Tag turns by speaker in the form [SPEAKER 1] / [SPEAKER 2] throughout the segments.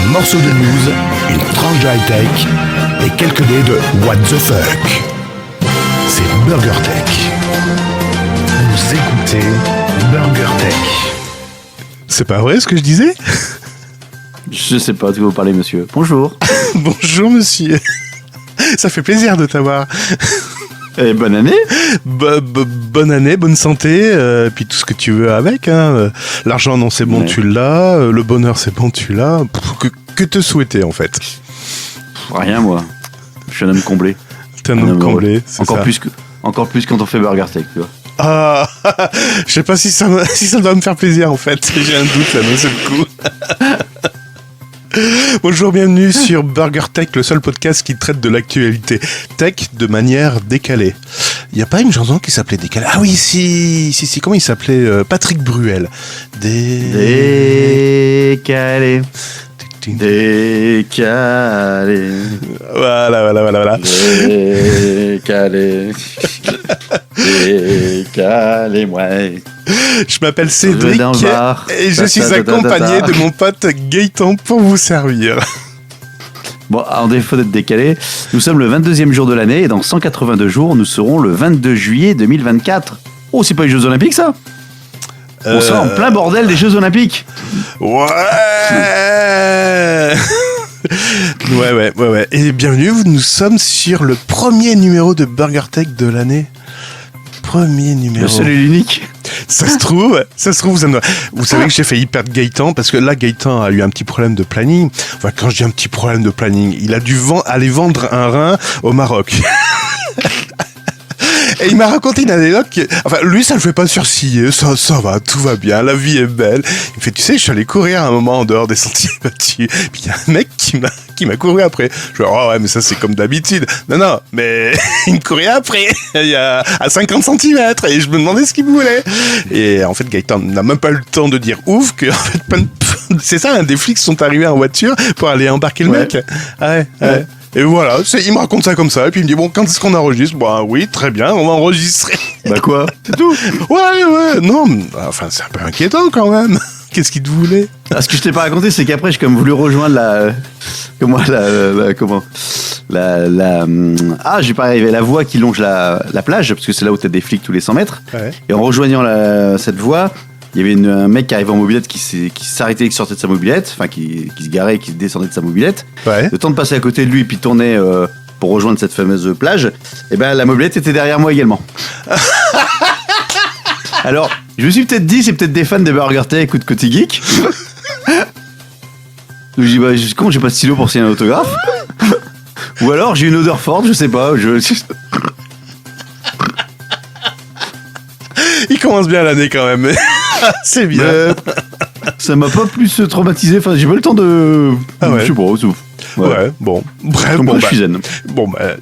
[SPEAKER 1] morceau de news, une tranche de high-tech et quelques dés de what the fuck. C'est BurgerTech. Vous écoutez BurgerTech.
[SPEAKER 2] C'est pas vrai ce que je disais ?
[SPEAKER 3] Je sais pas de quoi vous parlez, monsieur. Bonjour.
[SPEAKER 2] Bonjour, monsieur. Ça fait plaisir de t'avoir.
[SPEAKER 3] Et bonne année.
[SPEAKER 2] Bonne année, bonne santé, puis tout ce que tu veux avec. Hein. L'argent, non, c'est bon, tu l'as. Le bonheur, c'est bon, tu l'as. Que te souhaiter, en fait ?
[SPEAKER 3] Rien, moi. Je suis un homme comblé.
[SPEAKER 2] T'es un homme comblé, c'est
[SPEAKER 3] encore
[SPEAKER 2] ça.
[SPEAKER 3] Encore plus quand on fait BurgerTech, tu vois.
[SPEAKER 2] Ah, je sais pas si ça doit me faire plaisir, en fait. J'ai un doute, là, d'un seul coup. Bonjour, bienvenue sur BurgerTech, le seul podcast qui traite de l'actualité tech de manière décalée. Il n'y a pas une chanson qui s'appelait Décalé ? Ah oui, si, comment il s'appelait ? Patrick Bruel.
[SPEAKER 3] Décalé. Décalé.
[SPEAKER 2] Voilà.
[SPEAKER 3] Décalé. Décalé, ouais.
[SPEAKER 2] Je m'appelle Cédric et je suis accompagné de mon pote Gaëtan pour vous servir.
[SPEAKER 3] Bon, en défaut d'être décalé, nous sommes le 22e jour de l'année et dans 182 jours, nous serons le 22 juillet 2024. Oh, c'est pas les Jeux Olympiques, ça ? On sera en plein bordel des Jeux Olympiques.
[SPEAKER 2] Ouais. Ouais. Et bienvenue, nous sommes sur le premier numéro de BurgerTech de l'année. Premier numéro.
[SPEAKER 3] Le seul et l'unique.
[SPEAKER 2] Ça se trouve, vous savez que j'ai failli perdre Gaëtan, parce que là, Gaëtan a eu un petit problème de planning. Enfin, quand je dis un petit problème de planning, il a dû aller vendre un rein au Maroc. Et il m'a raconté une anecdote enfin, lui, ça le fait pas surciller, ça va, tout va bien, la vie est belle. Il me fait, tu sais, je suis allé courir un moment en dehors des sentiers battus, puis il y a un mec qui m'a couru après. Je fais, oh ouais, mais ça, c'est comme d'habitude. Non, mais il me courait après, à 50 centimètres, et je me demandais ce qu'il voulait. Et en fait, Gaëtan n'a même pas eu le temps de dire ouf, que, en fait, c'est ça, des flics sont arrivés en voiture pour aller embarquer le mec. Ouais. Et voilà, il me raconte ça comme ça, et puis il me dit, bon, quand est-ce qu'on enregistre ? Bah oui, très bien, on va enregistrer.
[SPEAKER 3] Bah quoi ? C'est tout ?
[SPEAKER 2] Ouais, non, enfin, c'est un peu inquiétant quand même. Qu'est-ce qu'il te voulait ?
[SPEAKER 3] Ce que je t'ai pas raconté, c'est qu'après, j'ai comme voulu rejoindre j'ai pas arrivé, la voie qui longe la plage, parce que c'est là où t'as des flics tous les 100 mètres. Ouais. Et en rejoignant cette voie, il y avait un mec qui arrivait en mobilette qui s'arrêtait, qui sortait de sa mobilette, enfin qui se garait, qui descendait de sa mobilette. Ouais. Le temps de passer à côté de lui et puis tourner pour rejoindre cette fameuse plage, et ben la mobilette était derrière moi également. Alors, je me suis peut-être dit, c'est peut-être des fans de BurgerTech ou de Côté Geek. Donc j'ai dit, comment j'ai pas de stylo pour signer un autographe ? Ou alors j'ai une odeur forte, je sais pas.
[SPEAKER 2] Il commence bien l'année quand même. C'est bien.
[SPEAKER 3] Ça m'a pas plus traumatisé. Enfin, j'ai pas le temps de.
[SPEAKER 2] Ah ouais.
[SPEAKER 3] Je sais pas, c'est ouf.
[SPEAKER 2] Ouais, bon. Bref,
[SPEAKER 3] je suis zen.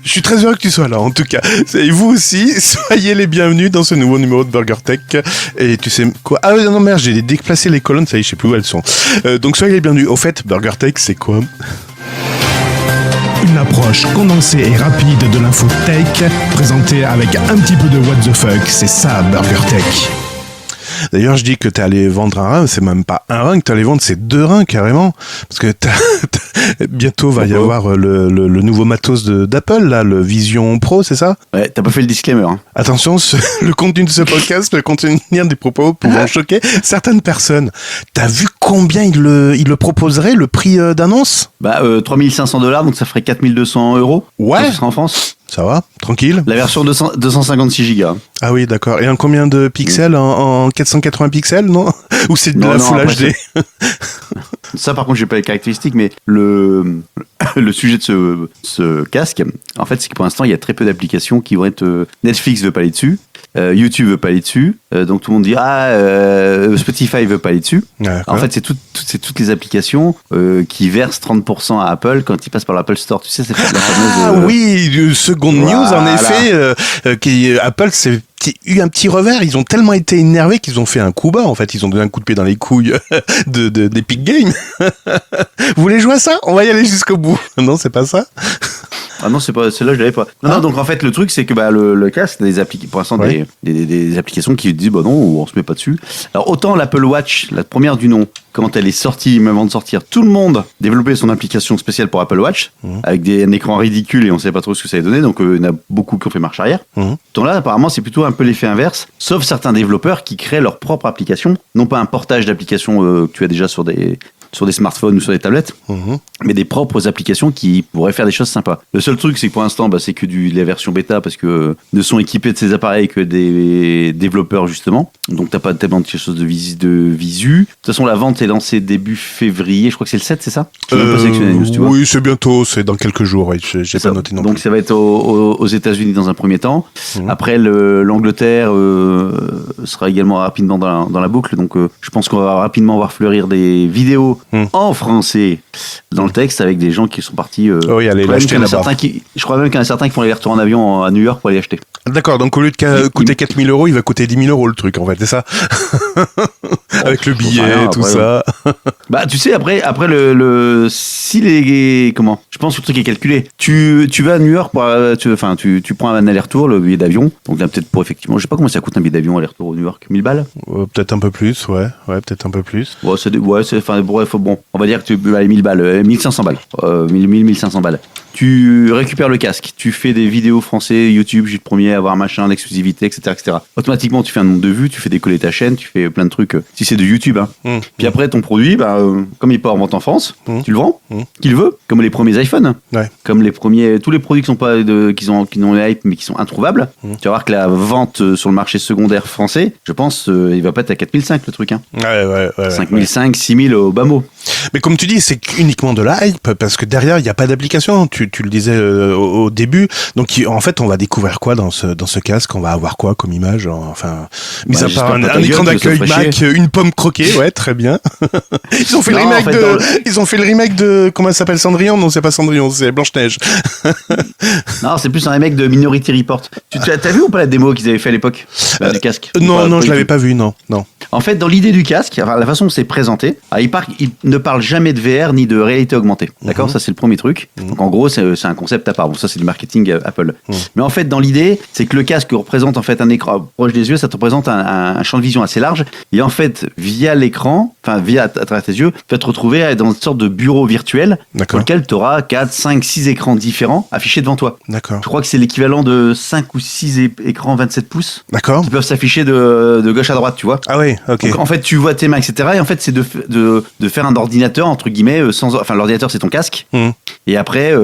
[SPEAKER 2] Je suis très heureux que tu sois là, en tout cas. Et vous aussi, soyez les bienvenus dans ce nouveau numéro de BurgerTech. Et tu sais quoi ? Ah non, merde, j'ai déplacé les colonnes, ça y est, je sais plus où elles sont. Donc soyez les bienvenus. Au fait, BurgerTech, c'est quoi ?
[SPEAKER 1] Une approche condensée et rapide de l'info tech, présentée avec un petit peu de what the fuck, c'est ça BurgerTech.
[SPEAKER 2] D'ailleurs, je dis que t'es allé vendre un rein, c'est même pas un rein que t'es allé vendre, c'est 2 reins carrément. Parce que bientôt va y avoir le nouveau matos d'Apple, là, le Vision Pro, c'est ça ?
[SPEAKER 3] Ouais, t'as pas fait le disclaimer. Hein.
[SPEAKER 2] Attention, le contenu de ce podcast peut contenir des propos pouvant choquer certaines personnes. T'as vu combien il le proposerait, le prix d'annonce ?
[SPEAKER 3] 3500 $, donc ça ferait 4200 €.
[SPEAKER 2] Ouais.
[SPEAKER 3] Ça sera en France.
[SPEAKER 2] Ça va, tranquille.
[SPEAKER 3] La version 256 Go.
[SPEAKER 2] Ah oui, d'accord. Et en combien de pixels ? En 480 pixels, non ? Ou c'est de la Full HD ?
[SPEAKER 3] Ça, par contre, j'ai pas les caractéristiques, mais le sujet de ce casque, en fait, c'est que pour l'instant, il y a très peu d'applications qui vont être... Netflix veut pas aller dessus, YouTube veut pas aller dessus, donc tout le monde dit Spotify veut pas aller dessus. En fait, c'est toutes les applications qui versent 30% à Apple quand ils passent par l'Apple Store. Tu sais, c'est la fameuse...
[SPEAKER 2] oui, seconde news, en effet, Apple s'est eu un petit revers. Ils ont tellement été énervés qu'ils ont fait un coup bas. En fait, ils ont donné un coup de pied dans les couilles d'Epic Games. Vous voulez jouer à ça ? On va y aller jusqu'au bout. Non, c'est pas ça.
[SPEAKER 3] Ah non, c'est pas celle-là, je l'avais pas. Non, donc en fait, le truc, c'est que le casque, des pour l'instant, des applications qui disent bah non, on se met pas dessus. Alors autant l'Apple Watch, la première du nom, quand elle est sortie, même avant de sortir, tout le monde développait son application spéciale pour Apple Watch, avec un écran ridicule et on savait pas trop ce que ça allait donner, donc il y en a beaucoup qui ont fait marche arrière. Donc là, apparemment, c'est plutôt un peu l'effet inverse, sauf certains développeurs qui créent leur propre application, non pas un portage d'applications que tu as déjà sur des smartphones ou sur des tablettes, mais des propres applications qui pourraient faire des choses sympas. Le seul truc, c'est que pour l'instant, c'est que la version bêta, parce que ne sont équipés de ces appareils que des développeurs, justement. Donc, t'as pas tellement de quelque chose de visu. De toute façon, la vente est lancée début février. Je crois que c'est le 7, c'est ça? Je même pas sélectionné la news, tu vois.
[SPEAKER 2] Oui, c'est bientôt, c'est dans quelques jours. Oui, j'ai pas noté non plus.
[SPEAKER 3] Donc, ça va être aux États-Unis dans un premier temps. Après, l'Angleterre sera également rapidement dans la boucle. Donc, je pense qu'on va rapidement voir fleurir des vidéos en français dans le texte avec des gens qui sont partis.
[SPEAKER 2] Oui, allez l'acheter là-bas.
[SPEAKER 3] Je crois même qu'il y en a certains qui font les retours en avion à New York pour aller acheter.
[SPEAKER 2] D'accord, donc au lieu de coûter 4 000 €, il va coûter 10 000 € le truc, en fait, c'est ça? Avec le billet,
[SPEAKER 3] rien,
[SPEAKER 2] tout
[SPEAKER 3] après,
[SPEAKER 2] ça.
[SPEAKER 3] Tu sais, après je pense que le truc est calculé. Tu vas à New York, tu prends un aller-retour, le billet d'avion. Donc là, peut-être pour effectivement, je sais pas comment ça coûte un billet d'avion aller-retour au New York, 1000 balles?
[SPEAKER 2] Peut-être un peu plus, ouais, peut-être un peu plus.
[SPEAKER 3] Bon, on va dire que 1000 balles, 1500 balles, 1500 balles. Tu récupères le casque, tu fais des vidéos français, YouTube, j'ai le premier à avoir machin, l'exclusivité, etc. Automatiquement, tu fais un nombre de vues, tu fais décoller ta chaîne, tu fais plein de trucs, si c'est de YouTube. Puis après, ton produit, comme il part en vente en France, tu le vends, qui le veut, comme les premiers iPhones, comme tous les produits qui n'ont les hype, mais qui sont introuvables. Tu vas voir que la vente sur le marché secondaire français, je pense, il va pas être à 4005 le truc.
[SPEAKER 2] Ouais.
[SPEAKER 3] 5005, 6000 au bas mot.
[SPEAKER 2] Mais comme tu dis, c'est uniquement de la hype, parce que derrière, il n'y a pas d'application. Tu le disais au début. Donc, en fait, on va découvrir quoi dans ce casque? On va avoir quoi comme image? Enfin, mis à part un écran d'accueil Mac, une pomme croquée, ouais, très bien. Ils ont fait le remake de comment elle s'appelle, Cendrillon? Non, c'est pas Cendrillon, c'est Blanche-Neige.
[SPEAKER 3] Non, c'est plus un remake de Minority Report. T'as vu ou pas la démo qu'ils avaient fait à l'époque du casque?
[SPEAKER 2] Non, je l'avais pas vu, non.
[SPEAKER 3] En fait, dans l'idée du casque, la façon dont c'est présenté, il ne parle jamais de VR ni de réalité augmentée. D'accord, ça c'est le premier truc. Donc en gros, c'est un concept à part. Bon, ça c'est du marketing Apple. Mais en fait, dans l'idée, c'est que le casque représente en fait un écran proche des yeux, ça te représente un champ de vision assez large. Et en fait, via l'écran, à travers tes yeux, tu vas te retrouver dans une sorte de bureau virtuel dans lequel tu auras 4, 5, 6 écrans différents affichés devant toi.
[SPEAKER 2] D'accord.
[SPEAKER 3] Je crois que c'est l'équivalent de 5 ou 6 écrans 27 pouces.
[SPEAKER 2] D'accord.
[SPEAKER 3] Qui peuvent s'afficher de gauche à droite, tu vois.
[SPEAKER 2] Ah oui, ok.
[SPEAKER 3] Donc en fait, tu vois tes mains, etc. Et en fait, c'est de faire un ordinateur, entre guillemets, l'ordinateur, c'est ton casque. Et après,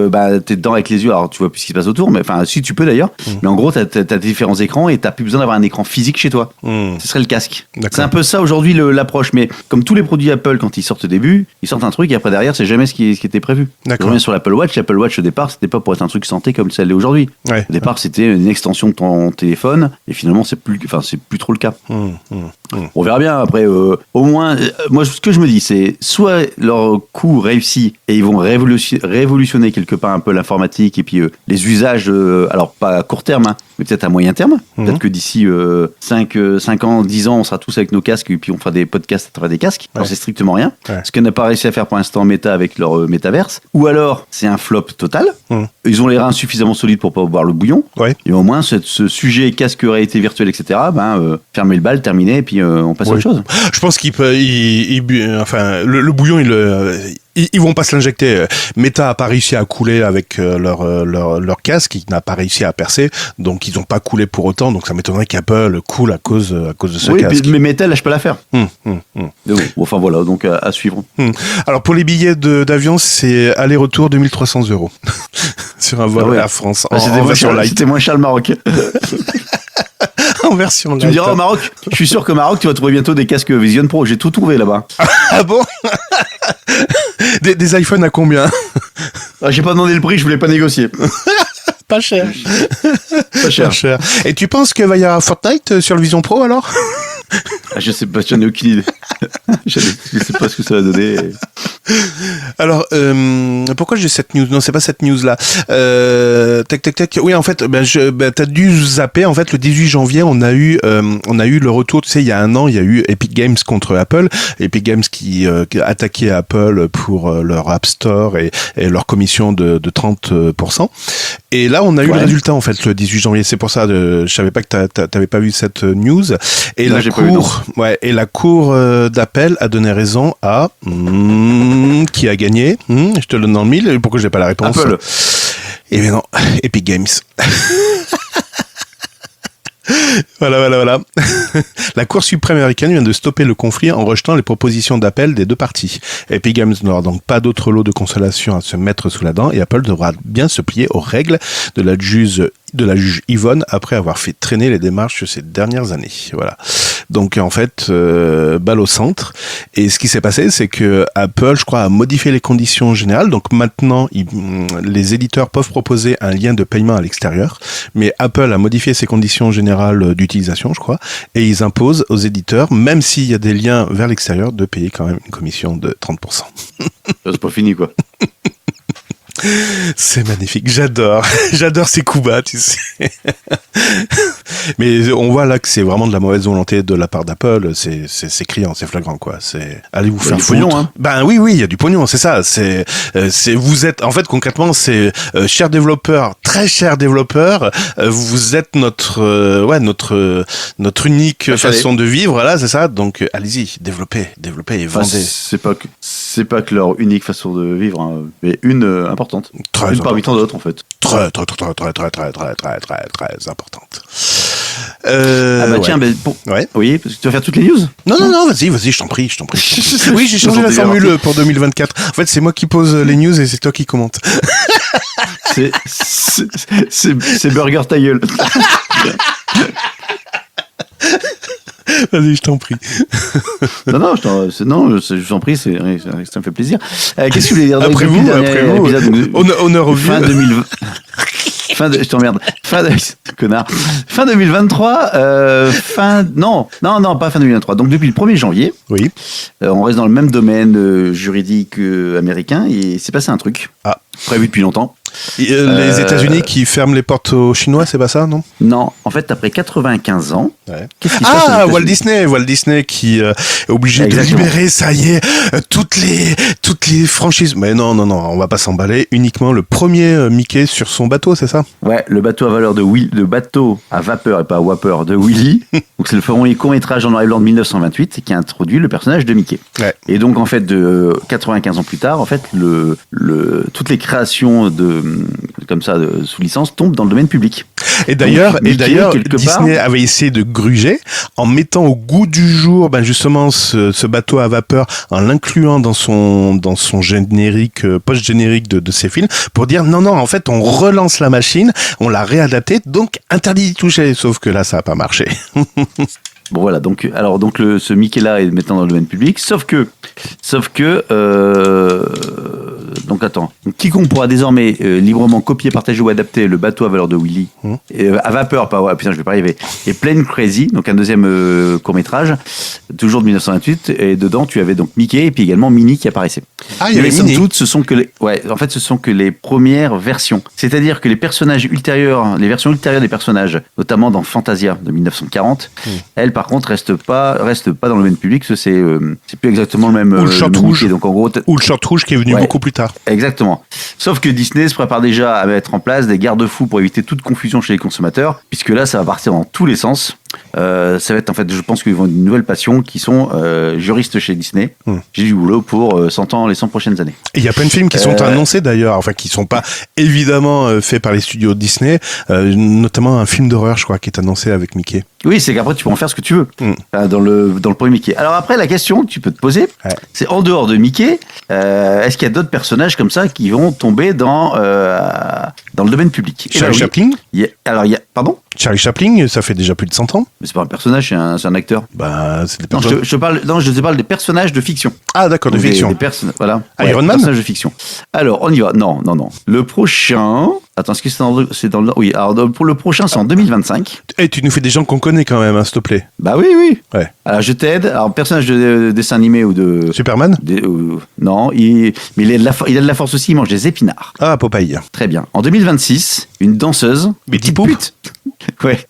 [SPEAKER 3] t'es dedans avec les yeux. Alors, tu vois plus ce qui se passe autour, mais si tu peux d'ailleurs. Mais en gros, t'as différents écrans et t'as plus besoin d'avoir un écran physique chez toi. Ce serait le casque. C'est un peu ça aujourd'hui l'approche. Mais comme tous les produits Apple, quand ils sortent au début, ils sortent un truc et après derrière, c'est jamais ce qui était prévu. Je reviens sur l'Apple Watch. L'Apple Watch au départ, c'était pas pour être un truc santé comme ça l'est aujourd'hui.
[SPEAKER 2] Ouais.
[SPEAKER 3] Au départ, c'était une extension de ton téléphone et finalement, c'est plus trop le cas. On verra bien après. Au moins, moi, ce que je me dis, c'est soit leur coup réussit et ils vont révolutionner quelque part un peu l'informatique et puis les usages, alors pas à court terme, mais peut-être à moyen terme. Peut-être que d'ici 5 ans, 10 ans, on sera tous avec nos casques et puis on fera des podcasts à travers des casques. Alors c'est strictement rien. Ce qu'on n'a pas réussi à faire pour l'instant Meta avec leur métaverse. Ou alors, c'est un flop total. Ils ont les reins suffisamment solides pour pas boire le bouillon. Et au moins, ce sujet casque réalité virtuelle, etc., fermer le bal, terminer, et puis on passe à autre chose.
[SPEAKER 2] Je pense le bouillon, ils vont pas se l'injecter. Meta a pas réussi à couler avec leur casque, il n'a pas réussi à percer, donc ils ont pas coulé pour autant. Donc ça m'étonnerait qu'Apple coule à cause de ce casque.
[SPEAKER 3] Mais Meta lâche pas l'affaire. Enfin voilà, donc à suivre.
[SPEAKER 2] Alors pour les billets d'avion, c'est aller-retour 2300 € sur un vol à France.
[SPEAKER 3] C'était moins cher le Maroc.
[SPEAKER 2] En version light.
[SPEAKER 3] Tu me diras au Maroc, je suis sûr qu'au Maroc, tu vas trouver bientôt des casques Vision Pro. J'ai tout trouvé là-bas.
[SPEAKER 2] Ah bon? Des iPhones à combien?
[SPEAKER 3] J'ai pas demandé le prix, je voulais pas négocier.
[SPEAKER 2] Pas cher. Pas cher. Et tu penses qu'il va y avoir Fortnite sur le Vision Pro alors?
[SPEAKER 3] Je sais pas, j'en ai aucune idée. Je sais pas ce que ça va donner.
[SPEAKER 2] Alors, pourquoi j'ai cette news? Non, c'est pas cette news-là. Tac. Oui, en fait, t'as dû zapper. En fait, le 18 janvier, on a eu le retour. Tu sais, il y a un an, il y a eu Epic Games contre Apple. Epic Games qui attaquait Apple pour leur App Store et leur commission de 30%. Et là, on a eu le résultat, en fait, le 18 janvier. C'est pour ça, je savais pas que t'avais pas vu cette news. Et non, la cour d'appel a donné raison à qui a gagné. Je te le donne dans le mille. Pourquoi j'ai pas la réponse?
[SPEAKER 3] Apple.
[SPEAKER 2] Eh bien non, Epic Games. Voilà. La Cour suprême américaine vient de stopper le conflit en rejetant les propositions d'appel des deux parties. Epic Games n'aura donc pas d'autre lot de consolation à se mettre sous la dent et Apple devra bien se plier aux règles de la juge Yvonne après avoir fait traîner les démarches ces dernières années. Voilà. Donc en fait, balle au centre. Et ce qui s'est passé, c'est que Apple, je crois, a modifié les conditions générales. Donc maintenant, les éditeurs peuvent proposer un lien de paiement à l'extérieur, mais Apple a modifié ses conditions générales d'utilisation, je crois, et ils imposent aux éditeurs, même s'il y a des liens vers l'extérieur, de payer quand même une commission de 30%.
[SPEAKER 3] C'est pas fini, quoi.
[SPEAKER 2] C'est magnifique, j'adore ces coups bas, tu sais. Mais on voit là que c'est vraiment de la mauvaise volonté de la part d'Apple, c'est criant, c'est flagrant, quoi. C'est allez vous faire foutre. Pognon, hein. Ben oui, il y a du pognon, c'est ça. Vous êtes, en fait, concrètement, c'est cher développeur, très cher développeur. Vous êtes notre unique façon de vivre, là, c'est ça. Donc allez-y, développez et vendez.
[SPEAKER 3] C'est pas que leur unique façon de vivre, hein, mais une importante. Une parmi tant d'autres, en fait.
[SPEAKER 2] Très importante.
[SPEAKER 3] Tiens,
[SPEAKER 2] ouais.
[SPEAKER 3] Oui, parce que tu vas faire toutes les news?
[SPEAKER 2] Non, vas-y, je t'en prie. Oui, j'ai changé la formule pour 2024. En fait, c'est moi qui pose les news et c'est toi qui commente.
[SPEAKER 3] C'est Burger ta gueule.
[SPEAKER 2] Vas-y, je t'en prie.
[SPEAKER 3] Non, je t'en prie, ça me fait plaisir. Qu'est-ce que tu voulais dire?
[SPEAKER 2] Après vous. Honneur au
[SPEAKER 3] fin 2020. Je t'emmerde. Connard. Fin 2023. Non, pas fin 2023. Donc depuis le 1er janvier.
[SPEAKER 2] Oui.
[SPEAKER 3] On reste dans le même domaine juridique américain et c'est passé un truc. Prévu depuis longtemps.
[SPEAKER 2] Les États-Unis qui ferment les portes aux Chinois, c'est pas ça, non?
[SPEAKER 3] Non, en fait, après 95 ans,
[SPEAKER 2] qu'est-ce qui se passe? Walt Disney qui est obligé de libérer, ça y est, toutes les franchises. Mais non, on va pas s'emballer. Uniquement le premier Mickey sur son bateau, c'est ça?
[SPEAKER 3] Ouais, le bateau à vapeur et pas à vapeur de Willy. Donc c'est le premier court-métrage en noir et blanc de 1928 qui a introduit le personnage de Mickey.
[SPEAKER 2] Ouais.
[SPEAKER 3] Et donc en fait, de 95 ans plus tard, en fait, toutes les créations sous licence tombent dans le domaine public.
[SPEAKER 2] Et d'ailleurs, Disney avait essayé de gruger en mettant au goût du jour, justement, ce bateau à vapeur, en l'incluant dans son générique, post-générique de ses films, pour dire non, en fait, on relance la machine, on l'a réadapté, donc interdit d'y toucher. Sauf que là, ça n'a pas marché.
[SPEAKER 3] Bon voilà, donc ce Mickey là est maintenant dans le domaine public, sauf que donc attends, quiconque pourra désormais librement copier, partager ou adapter le bateau à valeur de Willy, à vapeur, putain je vais pas arriver, et Plane Crazy, donc un deuxième court-métrage, toujours de 1928, et dedans tu avais donc Mickey et puis également Minnie qui apparaissait.
[SPEAKER 2] Il y avait Minnie.
[SPEAKER 3] Toutes, ce sont que les premières versions, c'est-à-dire que les versions ultérieures des personnages, notamment dans Fantasia de 1940, elles par contre restent pas dans le domaine public, parce que c'est plus exactement le même.
[SPEAKER 2] Ou le short rouge.
[SPEAKER 3] Donc en gros,
[SPEAKER 2] ou le short rouge qui est venu beaucoup plus tard.
[SPEAKER 3] Exactement. Sauf que Disney se prépare déjà à mettre en place des garde-fous pour éviter toute confusion chez les consommateurs, puisque là ça va partir dans tous les sens. Ça va être en fait, je pense qu'ils vont une nouvelle passion qui sont juristes chez Disney. J'ai du boulot pour les 100 prochaines années.
[SPEAKER 2] Et il y a plein de films qui sont annoncés d'ailleurs, enfin qui sont pas évidemment faits par les studios Disney, notamment un film d'horreur je crois qui est annoncé avec Mickey.
[SPEAKER 3] Oui, c'est qu'après tu peux en faire ce que tu veux dans le premier Mickey. Alors après la question que tu peux te poser, c'est en dehors de Mickey, est-ce qu'il y a d'autres personnages comme ça qui vont tomber dans le domaine public?
[SPEAKER 2] Charlie Chaplin.
[SPEAKER 3] Pardon?
[SPEAKER 2] Charlie Chaplin, ça fait déjà plus de 100 ans.
[SPEAKER 3] Mais c'est pas un personnage, c'est un acteur.
[SPEAKER 2] Bah, c'est des
[SPEAKER 3] Non,
[SPEAKER 2] personnes.
[SPEAKER 3] je te parle des personnages de fiction.
[SPEAKER 2] Ah, d'accord, de
[SPEAKER 3] Donc,
[SPEAKER 2] fiction.
[SPEAKER 3] Des voilà.
[SPEAKER 2] Iron Man
[SPEAKER 3] Personnages de fiction. Alors, on y va. Non. Le prochain. Attends, est-ce que c'est dans le. Oui, alors pour le prochain, c'est en 2025.
[SPEAKER 2] Et tu nous fais des gens qu'on connaît quand même, hein, s'il te plaît.
[SPEAKER 3] Bah oui.
[SPEAKER 2] Ouais.
[SPEAKER 3] Alors, je t'aide. Alors, personnage de dessin animé ou de.
[SPEAKER 2] Superman
[SPEAKER 3] Non, mais il a de la force aussi, il mange des épinards.
[SPEAKER 2] Ah, Popeye.
[SPEAKER 3] Très bien. En 2026, une danseuse.
[SPEAKER 2] Betty Boop.
[SPEAKER 3] Pute. Ouais.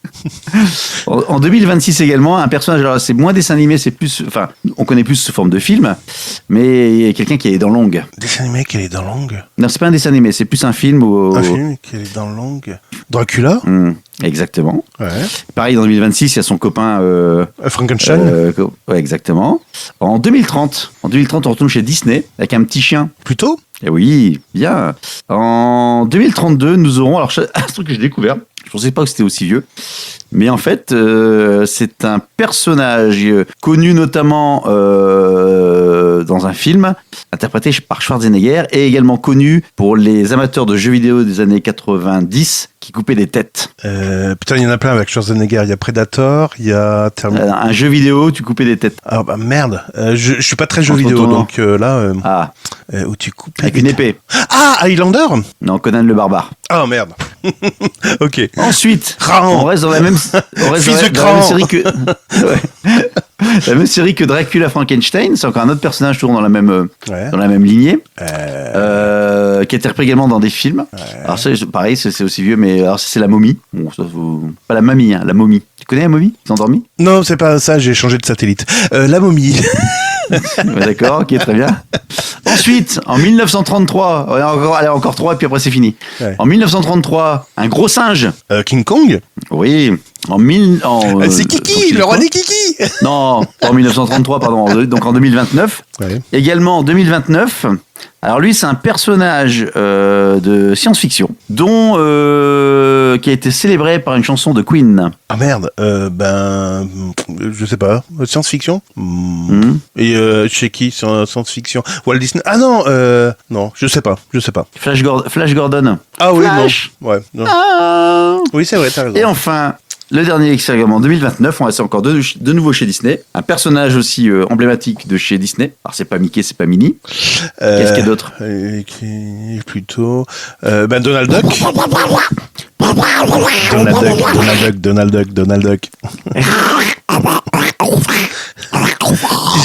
[SPEAKER 3] En 2026 également, un personnage, alors c'est moins dessin animé, c'est plus, enfin, on connaît plus sous forme de film, mais il y a quelqu'un qui est dans longue.
[SPEAKER 2] Dessin animé qui est dans longue.
[SPEAKER 3] Non, c'est pas un dessin animé, c'est plus un film.
[SPEAKER 2] Un film qui est dans longue. Dracula.
[SPEAKER 3] Exactement.
[SPEAKER 2] Ouais.
[SPEAKER 3] Pareil, dans 2026, il y a son copain.
[SPEAKER 2] Frankenstein.
[SPEAKER 3] Ouais, exactement. En 2030, on retourne chez Disney avec un petit chien.
[SPEAKER 2] Plutôt.
[SPEAKER 3] Eh oui, bien. En 2032, nous aurons, alors un truc que j'ai découvert. Je pensais pas que c'était aussi vieux. Mais en fait, c'est un personnage connu notamment dans un film interprété par Schwarzenegger et également connu pour les amateurs de jeux vidéo des années 90 qui coupaient des têtes.
[SPEAKER 2] Putain, il y en a plein avec Schwarzenegger. Il y a Predator, il y a
[SPEAKER 3] Un jeu vidéo, tu coupais des têtes.
[SPEAKER 2] Ah bah merde, je suis pas très jeu
[SPEAKER 3] Entre
[SPEAKER 2] vidéo,
[SPEAKER 3] ton nom.
[SPEAKER 2] donc là, où tu coupes
[SPEAKER 3] Avec une épée.
[SPEAKER 2] Ah, Highlander.
[SPEAKER 3] Non, Conan le barbare.
[SPEAKER 2] Ah merde. Ok.
[SPEAKER 3] Ensuite,
[SPEAKER 2] Cran.
[SPEAKER 3] on reste dans la même,
[SPEAKER 2] Fils de
[SPEAKER 3] dans la même
[SPEAKER 2] Cran.
[SPEAKER 3] série que ouais. La même série que Dracula Frankenstein. C'est encore un autre personnage toujours dans la même lignée, qui interprète également dans des films. Alors c'est pareil, c'est aussi vieux, mais alors c'est la momie. Bon, ça, pas la mamie, hein, la momie. Tu connais la momie? Tu t'es endormi?
[SPEAKER 2] Non, c'est pas ça. J'ai changé de satellite. La momie.
[SPEAKER 3] Ouais, d'accord, ok, très bien. Ensuite, en 1933, allez, encore 3 et puis après c'est fini.
[SPEAKER 2] Ouais.
[SPEAKER 3] En 1933, un gros singe.
[SPEAKER 2] King Kong.
[SPEAKER 3] Oui.
[SPEAKER 2] C'est Kiki, le roi des Kiki.
[SPEAKER 3] Non, pas en 1933, pardon. Donc en 2029.
[SPEAKER 2] Ouais.
[SPEAKER 3] Également en 2029. Alors lui, c'est un personnage de science-fiction dont qui a été célébré par une chanson de Queen.
[SPEAKER 2] Ah merde. Je sais pas. Science-fiction. Et chez qui science-fiction? Walt Disney. Ah non. Non, je sais pas.
[SPEAKER 3] Flash Gordon.
[SPEAKER 2] Ah oui,
[SPEAKER 3] Flash.
[SPEAKER 2] non. Ouais. Non.
[SPEAKER 3] Ah.
[SPEAKER 2] Oui, c'est vrai. T'as raison.
[SPEAKER 3] Et enfin, le dernier extrait en 2029, on va c'est encore de nouveau chez Disney. Un personnage aussi emblématique de chez Disney. Alors c'est pas Mickey, c'est pas Minnie. Qu'est-ce qu'il y a d'autre?
[SPEAKER 2] Plutôt. Donald Duck. Donald Duck.